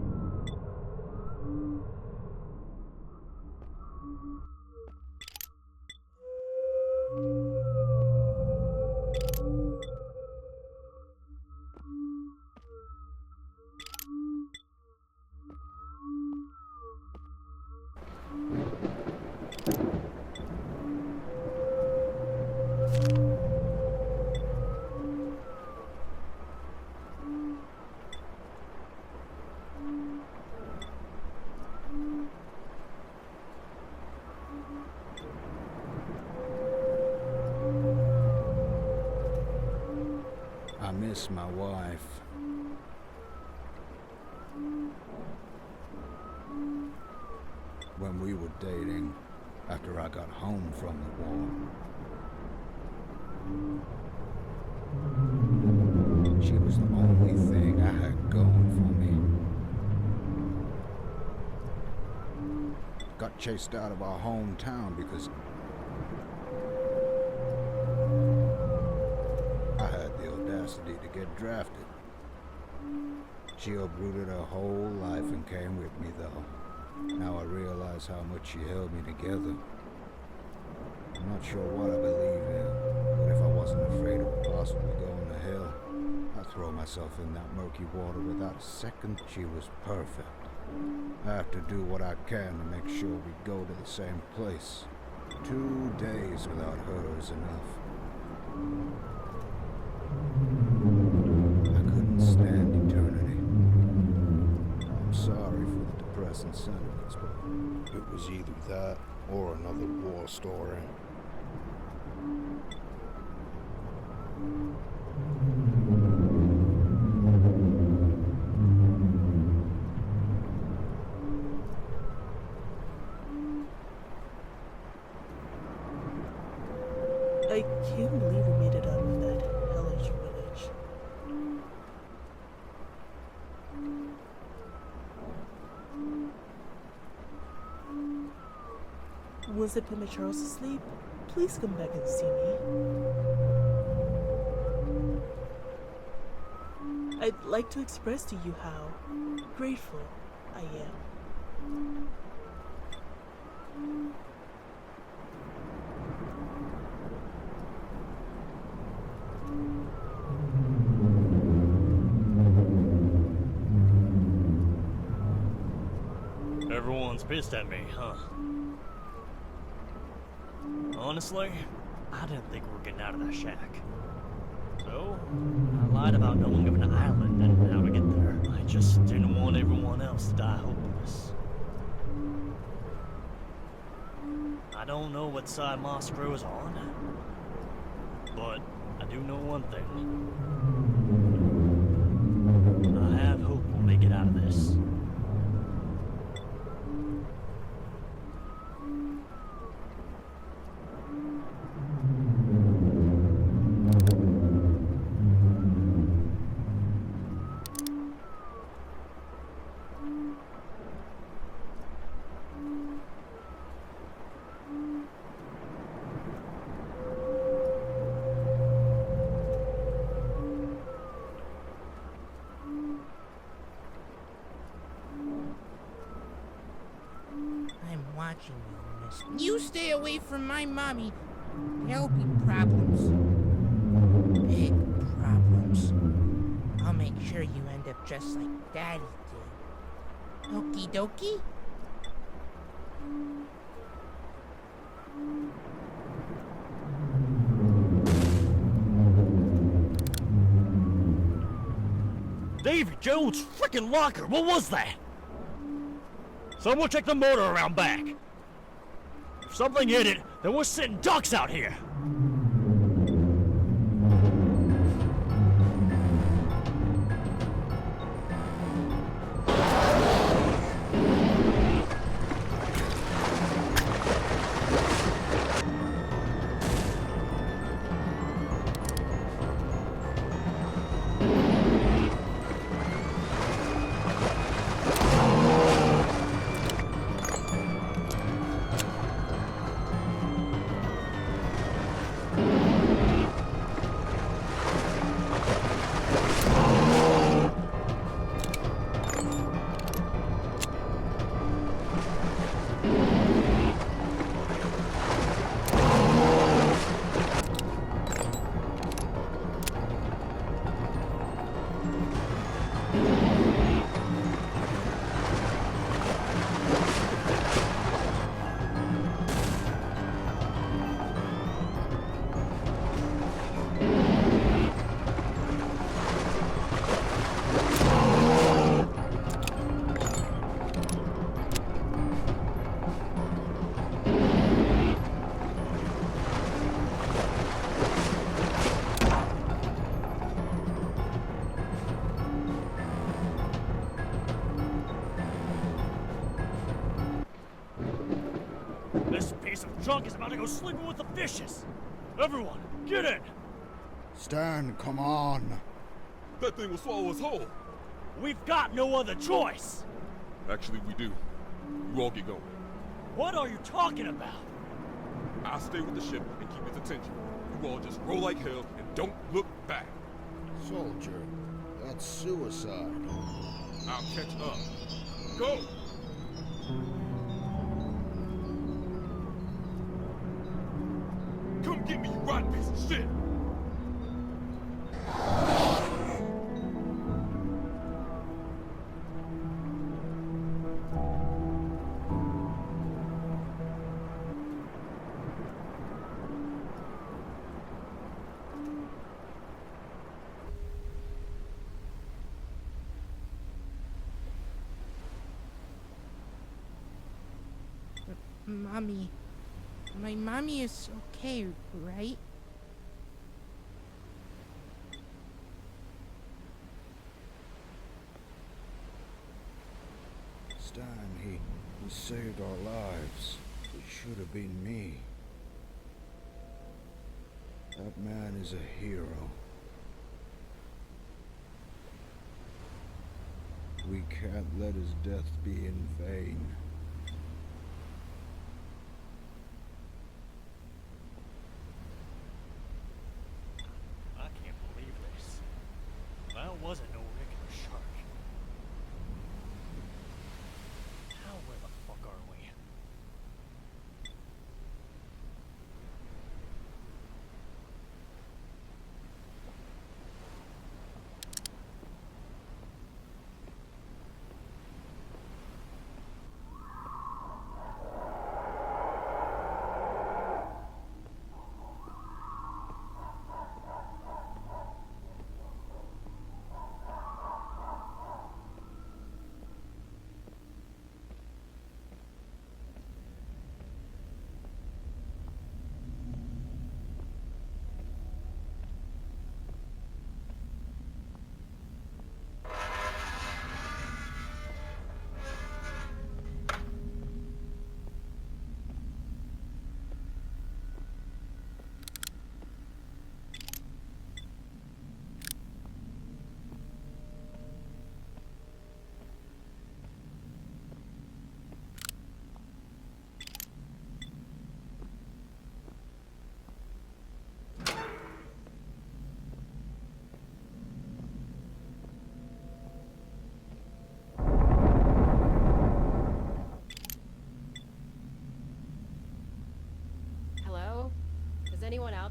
[SPEAKER 6] I miss my wife. When we were dating, after I got home from the war, she was the only thing I had going for me. Got chased out of our hometown because I had the audacity to get drafted. She uprooted her whole life and came with me, though. Now I realize how much she held me together. I'm not sure what I believe in, but if I wasn't afraid of possibly going to hell, I'd throw myself in that murky water without a second. She was perfect. I have to do what I can to make sure we go to the same place. 2 days without her is enough. I couldn't stand eternity. I'm sorry for the depressing sentiments, but it was either that or another war story.
[SPEAKER 3] I can't believe we made it out of that hellish village. Once I put my Charles to sleep, please come back and see me. I'd like to express to you how grateful I am.
[SPEAKER 7] Everyone's pissed at me, huh? Honestly, I didn't think we were getting out of that shack. So, I lied about knowing of an island and how to get there. I just didn't want everyone else to die hopeless. I don't know what side Moss grows on, but I do know one thing. I have hope we'll make it out of this.
[SPEAKER 5] watching you, miss. You stay away from my mommy. There'll be problems. Big problems. I'll make sure you end up just like Daddy did. Okie dokie?
[SPEAKER 7] Davy Jones' freaking locker! What was that? Someone check the motor around back. If something hit it, then we're sitting ducks out here. This piece of junk is about to go sleeping with the fishes. Everyone, get in.
[SPEAKER 6] Stan, come on.
[SPEAKER 4] That thing will swallow us whole.
[SPEAKER 7] We've got no other choice.
[SPEAKER 4] Actually, we do. You all get going.
[SPEAKER 7] What are you talking about?
[SPEAKER 4] I'll stay with the ship and keep its attention. You all just roll like hell and don't look back.
[SPEAKER 6] Soldier, that's suicide.
[SPEAKER 4] I'll catch up. Go! Come get me, you rotten piece of shit!
[SPEAKER 5] Mommy. My mommy is okay, right?
[SPEAKER 6] Stan, he saved our lives. It should have been me. That man is a hero. We can't let his death be in vain.
[SPEAKER 7] I can't believe this. That wasn't no regular shark. Now where the fuck are we?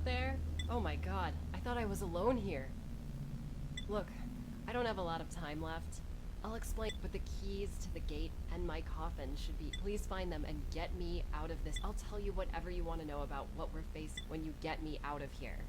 [SPEAKER 8] out there? Oh my god, I thought I was alone here. Look, I don't have a lot of time left. I'll explain, but the keys to the gate and my coffin should be. Please find them and get me out of this. I'll tell you whatever you want to know about what we're facing when you get me out of here.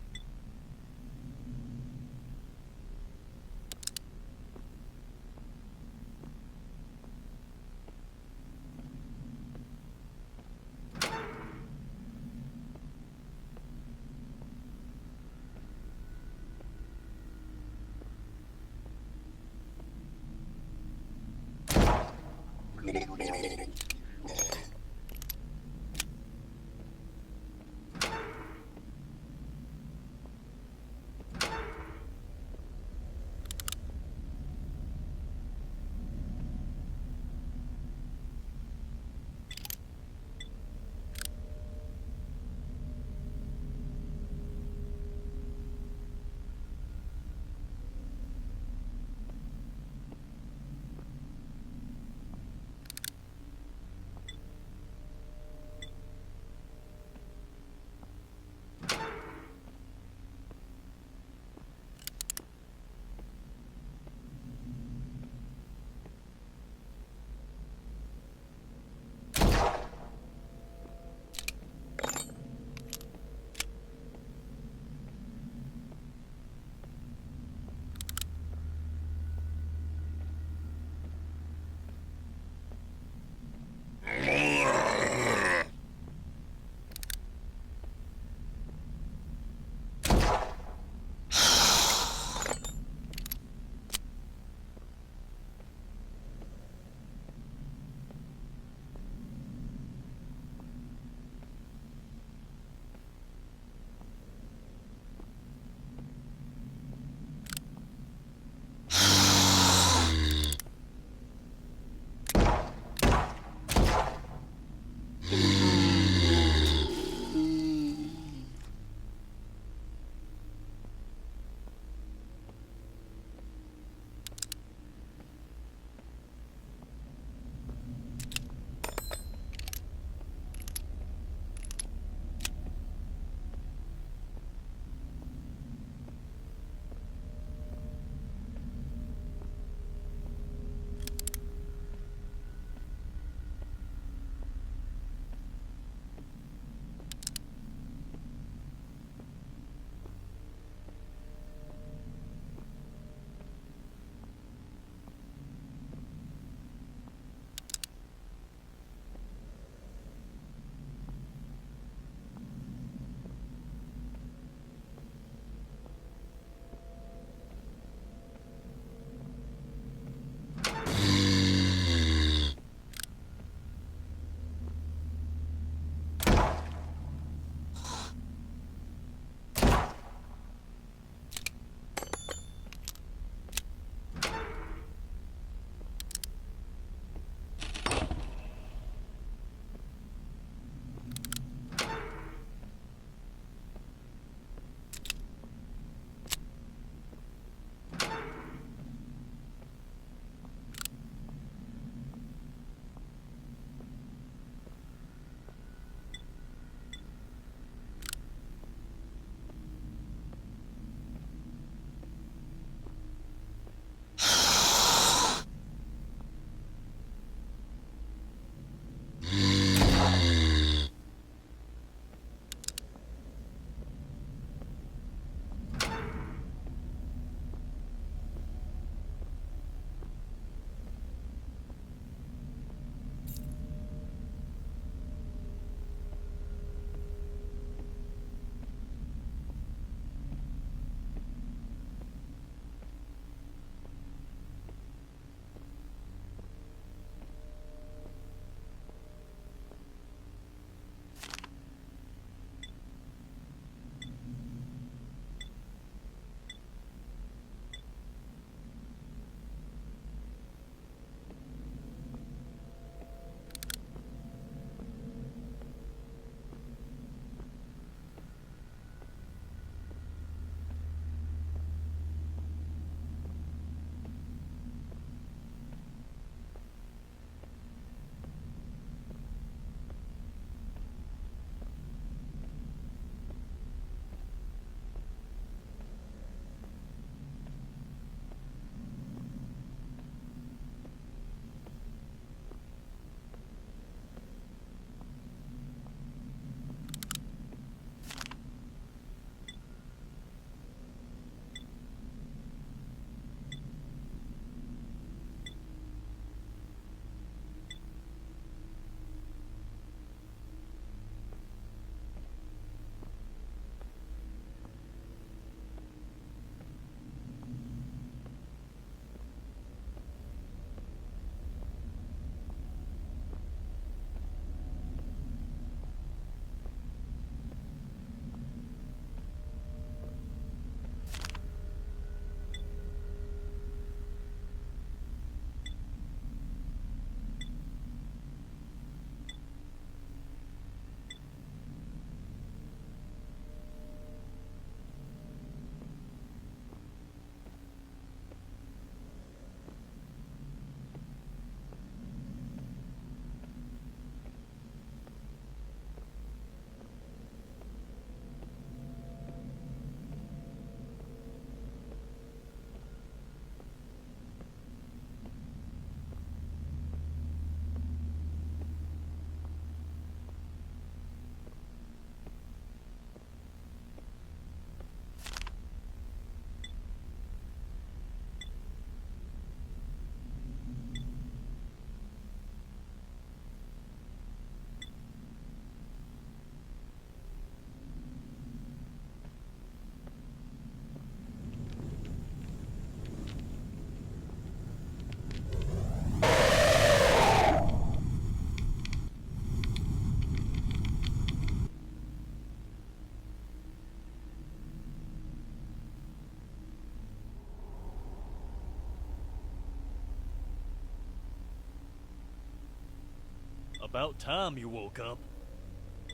[SPEAKER 7] About time you woke up.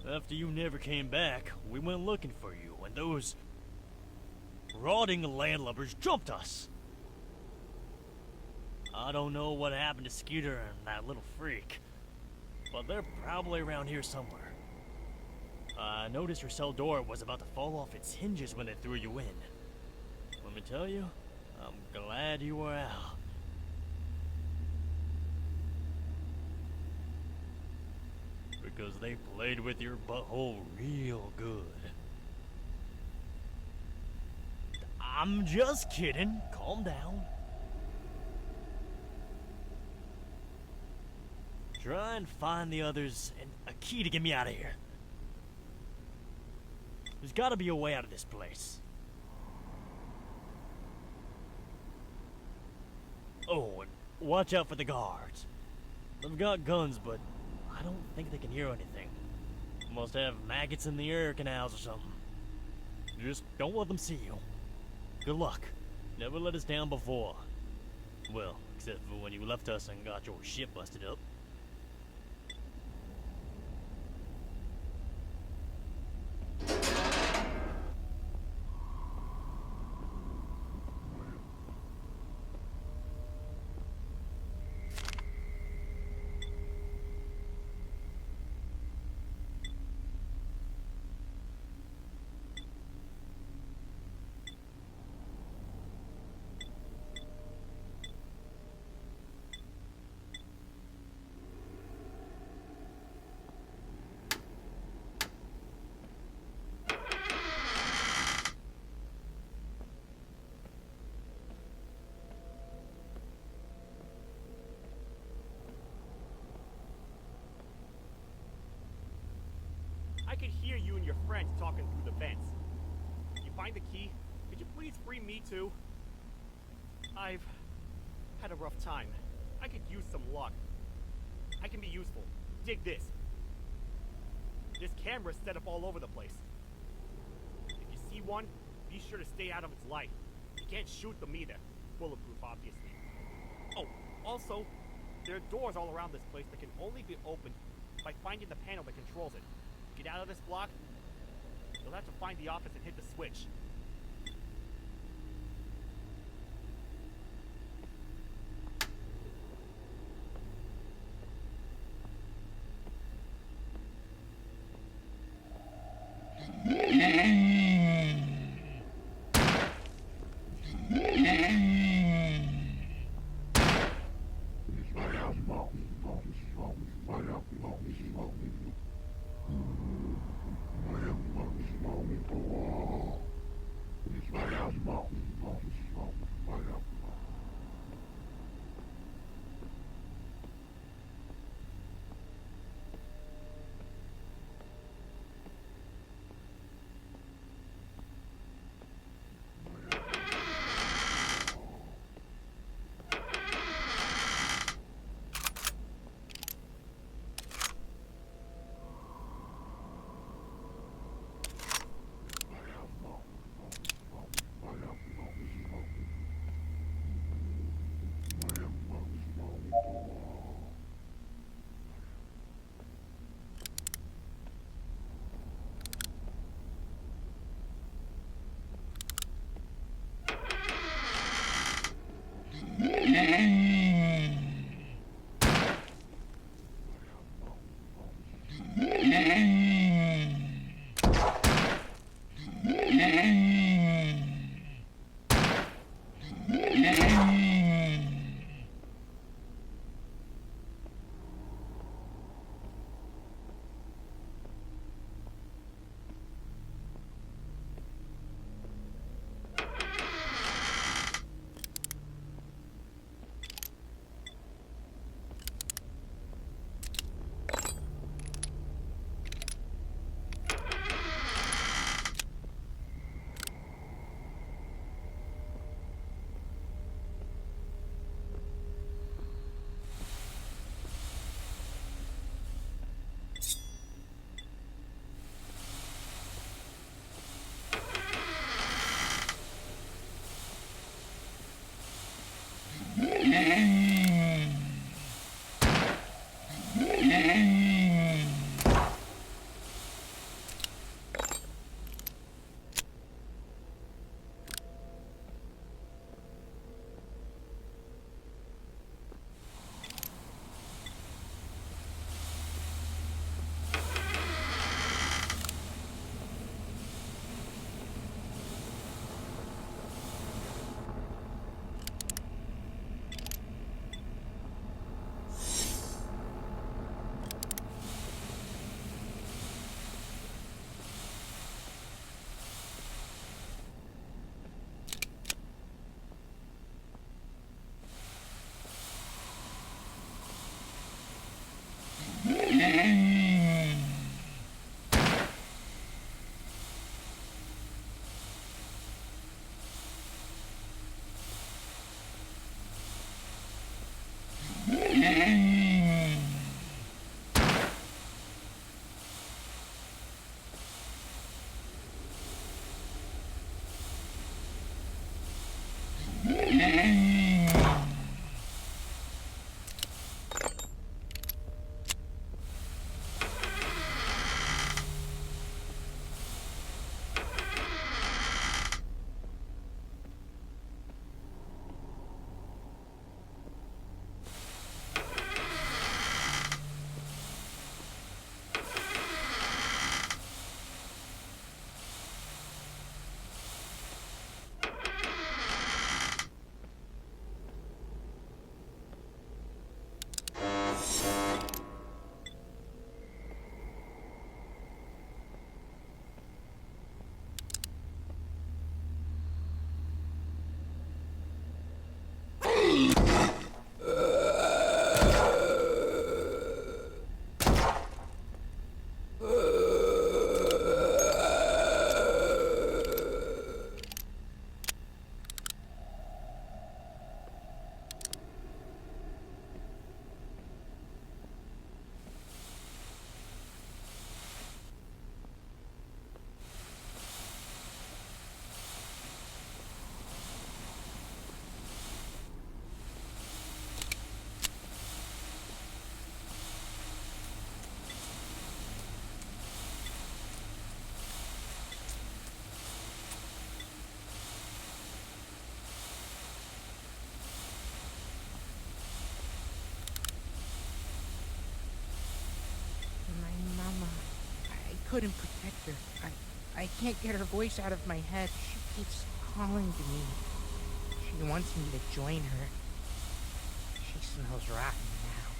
[SPEAKER 7] After you never came back, we went looking for you, and those rotting landlubbers jumped us. I don't know what happened to Skeeter and that little freak, but they're probably around here somewhere. I noticed your cell door was about to fall off its hinges when they threw you in. Let me tell you, I'm glad you were out. Because they played with your butthole real good. I'm just kidding. Calm down. Try and find the others and a key to get me out of here. There's gotta be a way out of this place. Oh, and watch out for the guards. They've got guns, but I don't think they can hear anything. Must have maggots in the air canals or something. Just don't let them see you. Good luck. Never let us down before. Well, except for when you left us and got your shit busted up.
[SPEAKER 9] I could hear you and your friends talking through the vents. You find the key? Could you please free me too? I've had a rough time. I could use some luck. I can be useful. Dig this. This camera's set up all over the place. If you see one, be sure to stay out of its light. You can't shoot them either. Bulletproof, obviously. Oh, also, there are doors all around this place that can only be opened by finding the panel that controls it. Get out of this block, you'll have to find the office and hit the switch.
[SPEAKER 5] My mama. I couldn't protect her. I can't get her voice out of my head. She keeps calling to me. She wants me to join her. She smells rotten now.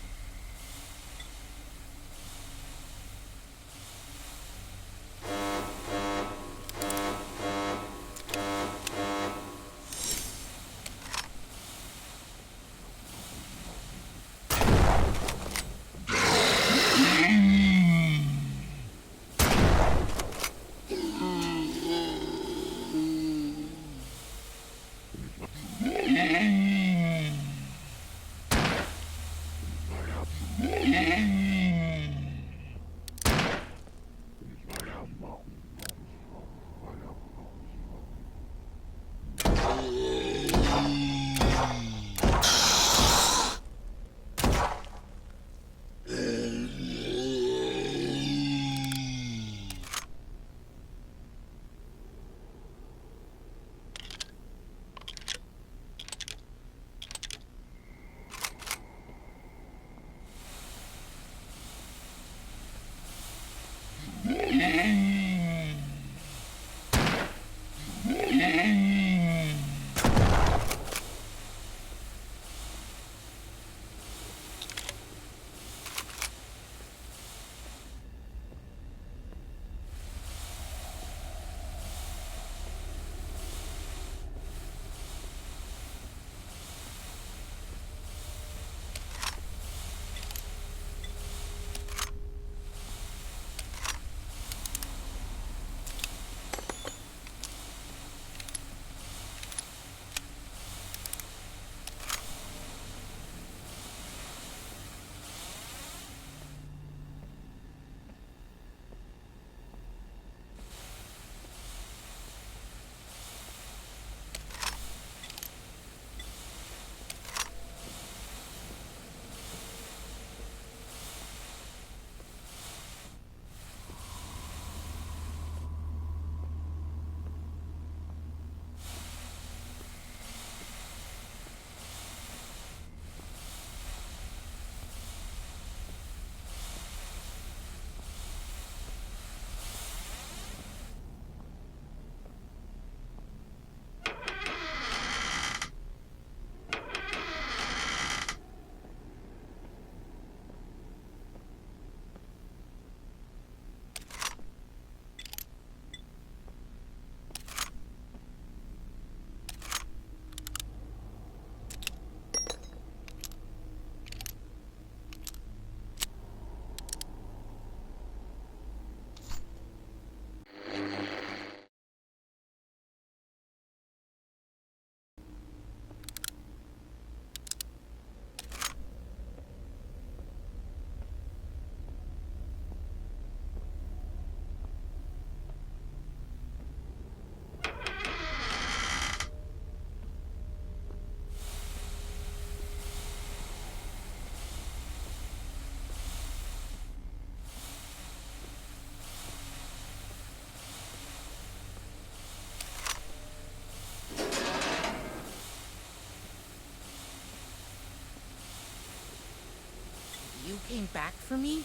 [SPEAKER 5] came back for me?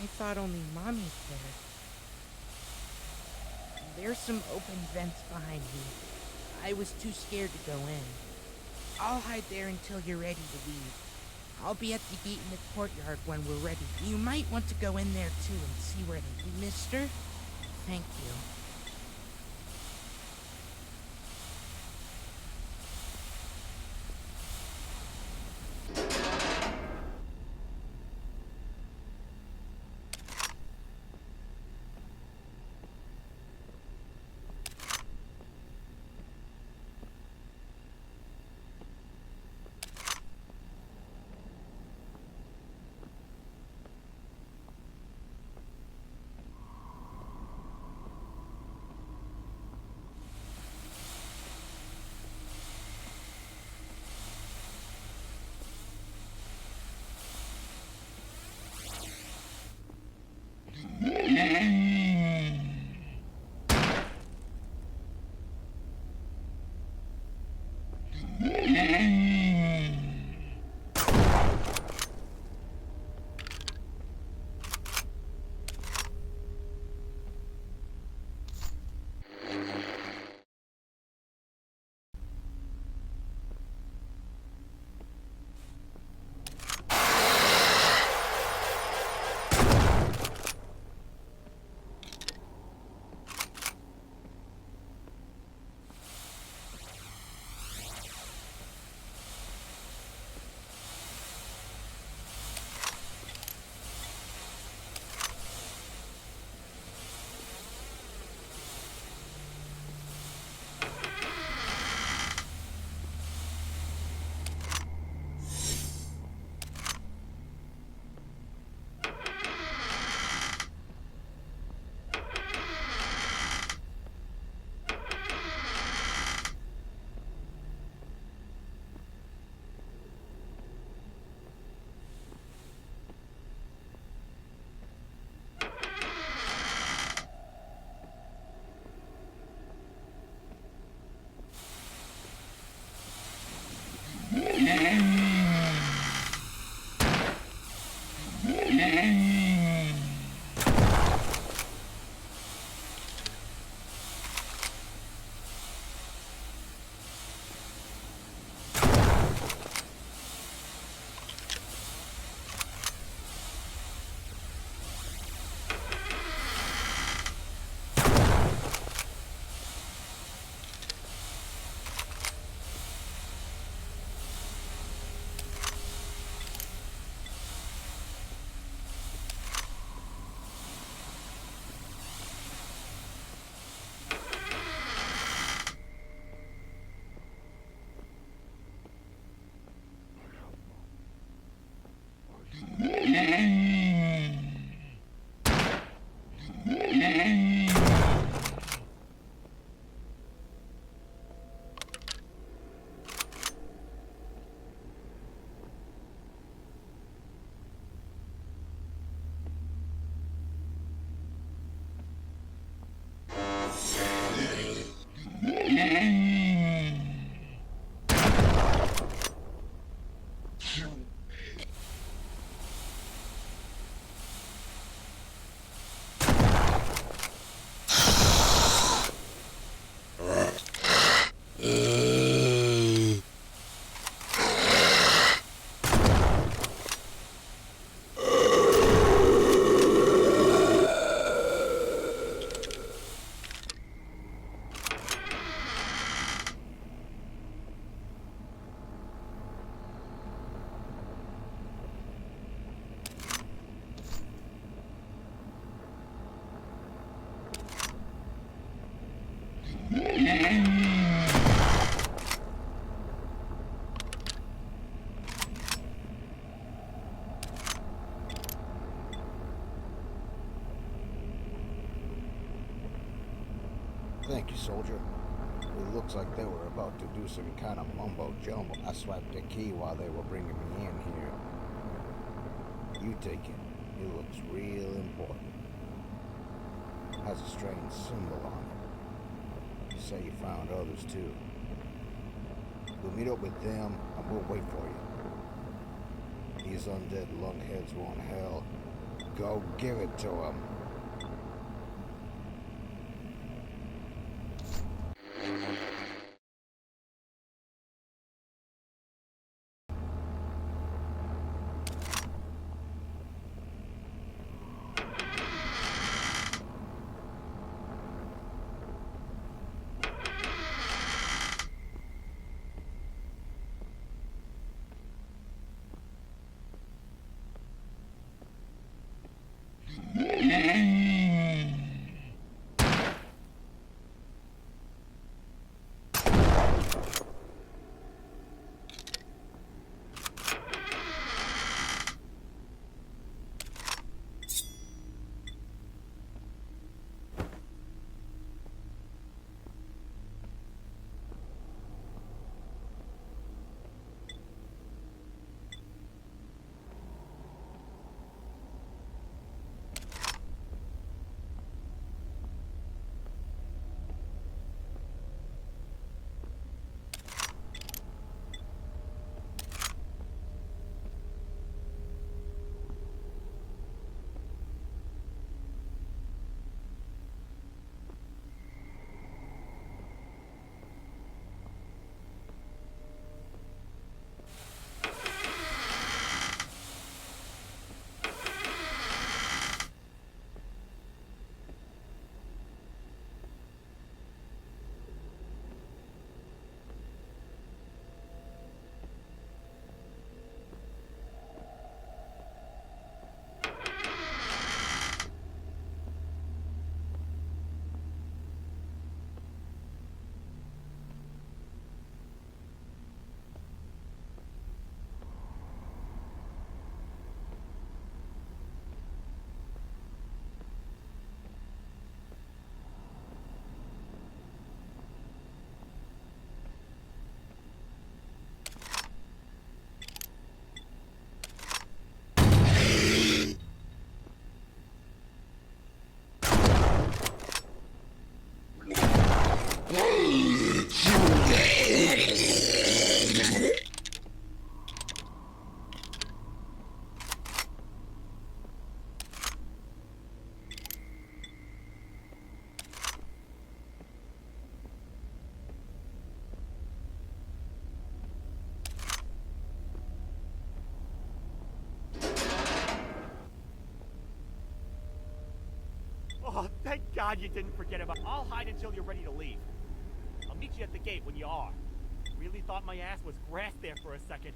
[SPEAKER 5] I thought only Mommy cared. There's some open vents behind me. I was too scared to go in. I'll hide there until you're ready to leave. I'll be at the gate in the courtyard when we're ready. You might want to go in there too and see where they... Mister? Thank you.
[SPEAKER 6] Thank you, soldier. It looks like they were about to do some kind of mumbo-jumbo. I swiped the key while they were bringing me in here. You take it. It looks real important. Has a strange symbol on it. You say you found others, too. We'll meet up with them, and we'll wait for you. These undead lungheads want hell. Go give it to them.
[SPEAKER 9] Oh, thank God you didn't forget about. I'll hide until you're ready to leave. I'll meet you at the gate when you are. Really thought my ass was grass there for a second.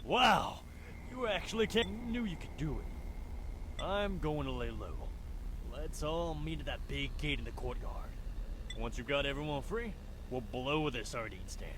[SPEAKER 7] Wow! You actually knew you could do it. I'm going to lay low. Let's all meet at that big gate in the courtyard. Once you've got everyone free, we'll blow this sardine stand.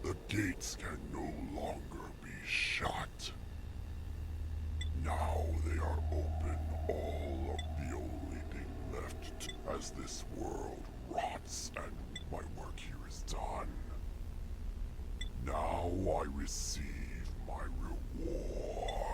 [SPEAKER 10] The gates can no longer be shut. Now they are open, all of the only thing left as this world rots and my work here is done. Now I receive my reward.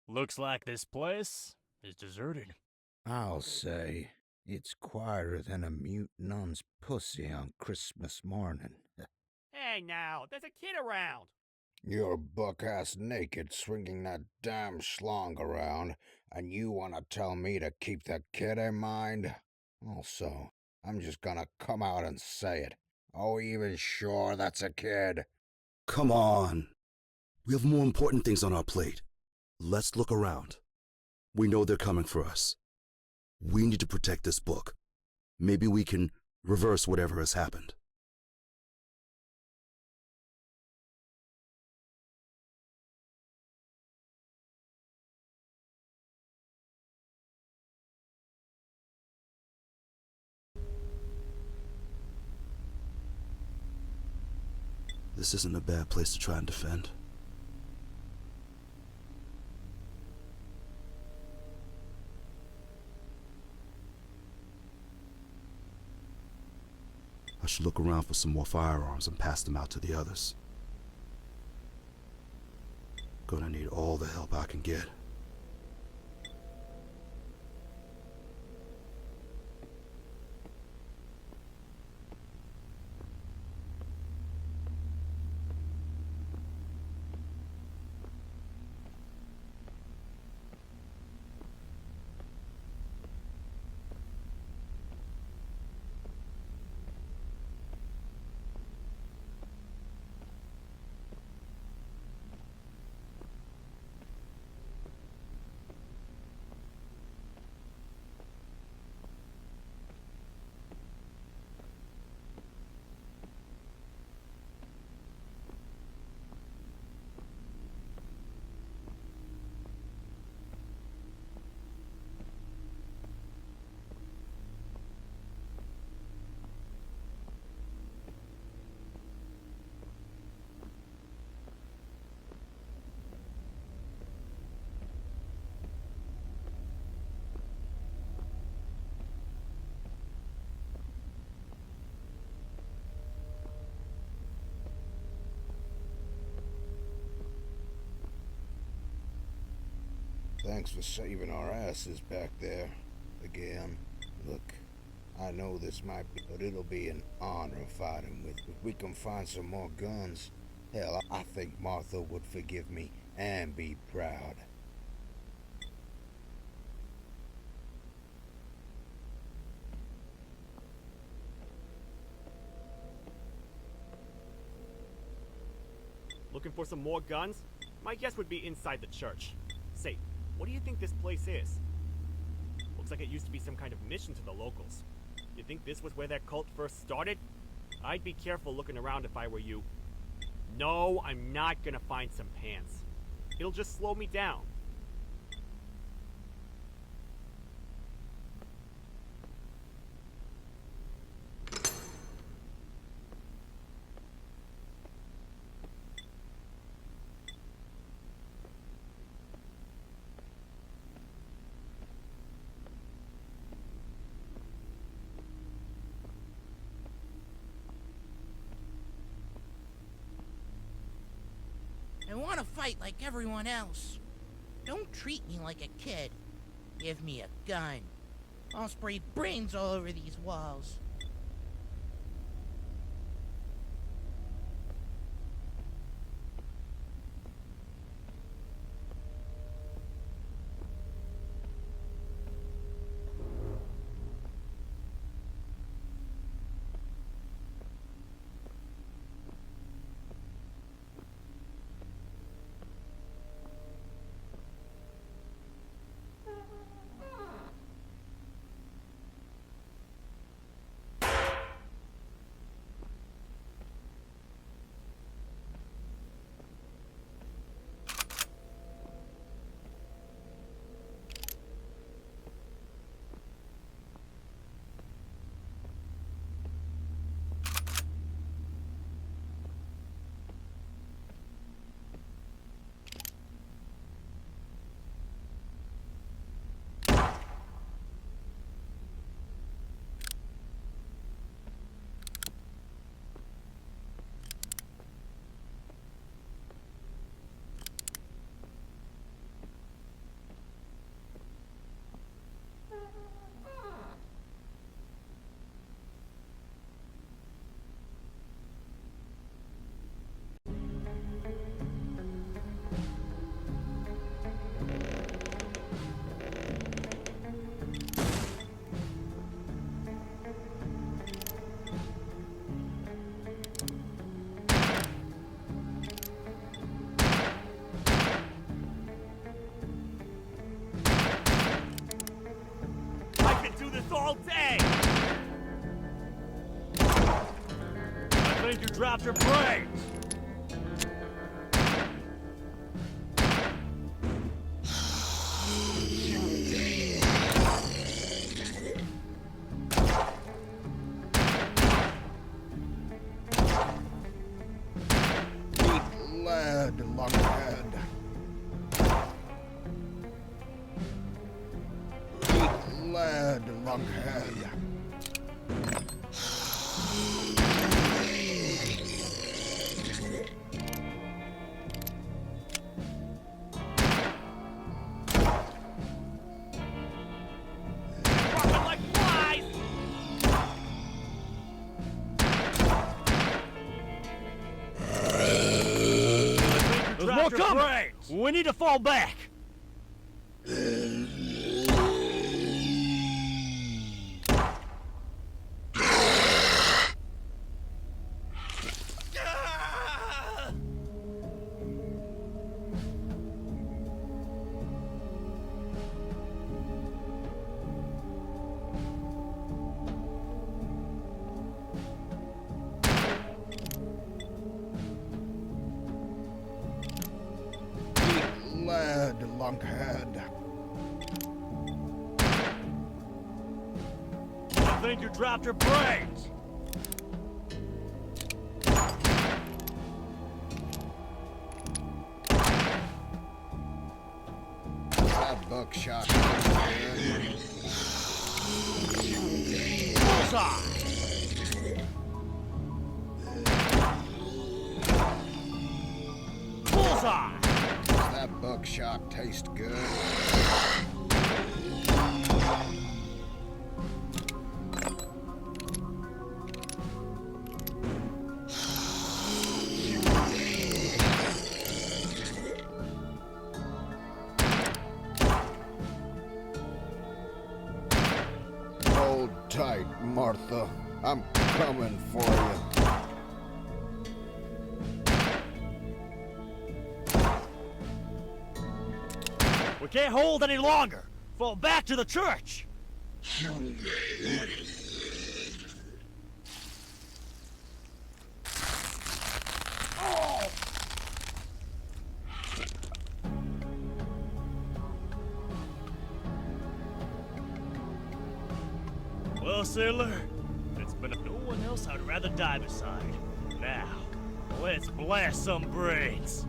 [SPEAKER 7] Looks like this place is deserted.
[SPEAKER 6] I'll say it's quieter than a mute nun's pussy on Christmas morning.
[SPEAKER 9] Hey now, there's a kid around.
[SPEAKER 6] You're buck-ass naked swinging that damn schlong around, and you want to tell me to keep the kid in mind? Also, I'm just gonna come out and say it. Are we even sure that's a kid?
[SPEAKER 2] Come on. We have more important things on our plate. Let's look around. We know they're coming for us. We need to protect this book. Maybe we can reverse whatever has happened. This isn't a bad place to try and defend. I should look around for some more firearms and pass them out to the others. Gonna need all the help I can get.
[SPEAKER 6] Thanks for saving our asses back there. Again. Look, I know this might be, but it'll be an honor fighting with you. If we can find some more guns, hell, I think Martha would forgive me and be proud.
[SPEAKER 9] Looking for some more guns? My guess would be inside the church. Say, what do you think this place is? Looks like it used to be some kind of mission to the locals. You think this was where that cult first started? I'd be careful looking around if I were you. No, I'm not gonna find some pants. It'll just slow me down.
[SPEAKER 5] I want to fight like everyone else. Don't treat me like a kid. Give me a gun. I'll spray brains all over these walls.
[SPEAKER 9] All day!
[SPEAKER 7] I think you dropped your brains!
[SPEAKER 6] Lad, Longhead. Lad, Longhead.
[SPEAKER 9] Fucking like flies!
[SPEAKER 7] There's more coming! We need to fall back!
[SPEAKER 6] Lad, Longhead.
[SPEAKER 7] I think you dropped your brains!
[SPEAKER 6] That buckshot.
[SPEAKER 7] Bullseye! Bullseye!
[SPEAKER 6] That buck buckshot taste good? Hold tight, Martha. I'm coming for you.
[SPEAKER 7] We can't hold any longer. Fall back to the church. Well, sailor, it's been no one else I'd rather die beside. Now, let's blast some brains.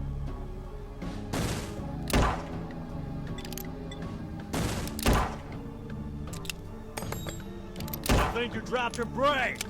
[SPEAKER 7] I think you dropped your brains.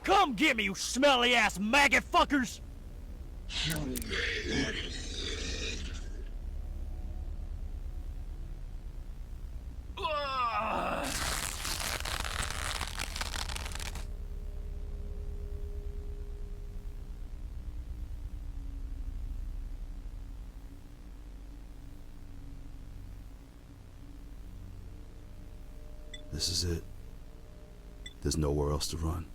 [SPEAKER 7] Come get me, you smelly-ass maggot fuckers!
[SPEAKER 2] This is it. There's nowhere else to run.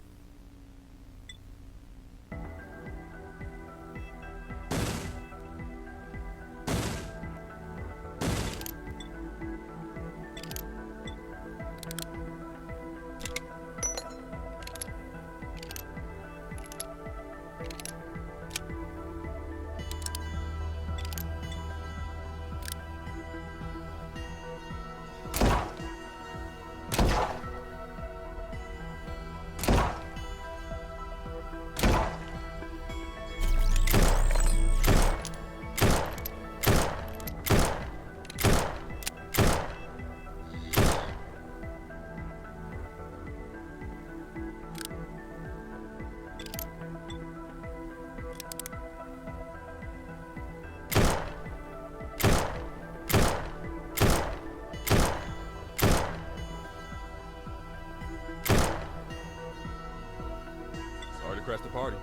[SPEAKER 4] Sorry to crash the party.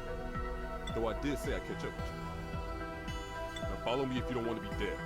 [SPEAKER 4] Though I did say I'd catch up with you. Now follow me if you don't want to be dead.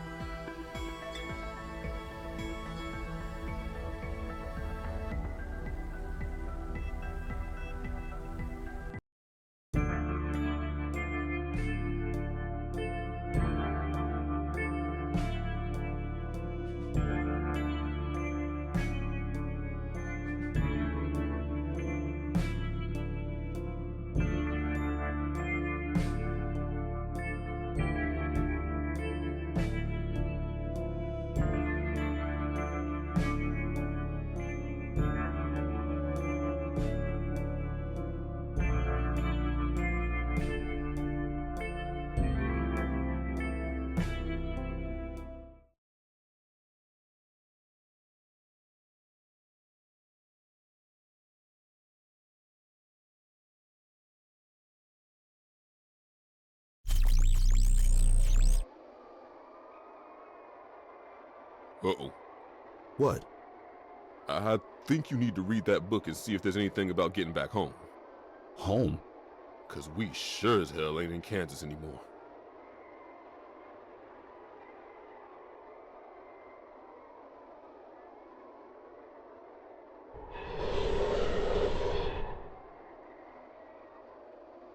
[SPEAKER 4] Uh-oh.
[SPEAKER 2] What?
[SPEAKER 4] I think you need to read that book and see if there's anything about getting back home.
[SPEAKER 2] Home?
[SPEAKER 4] Cause we sure as hell ain't in Kansas anymore.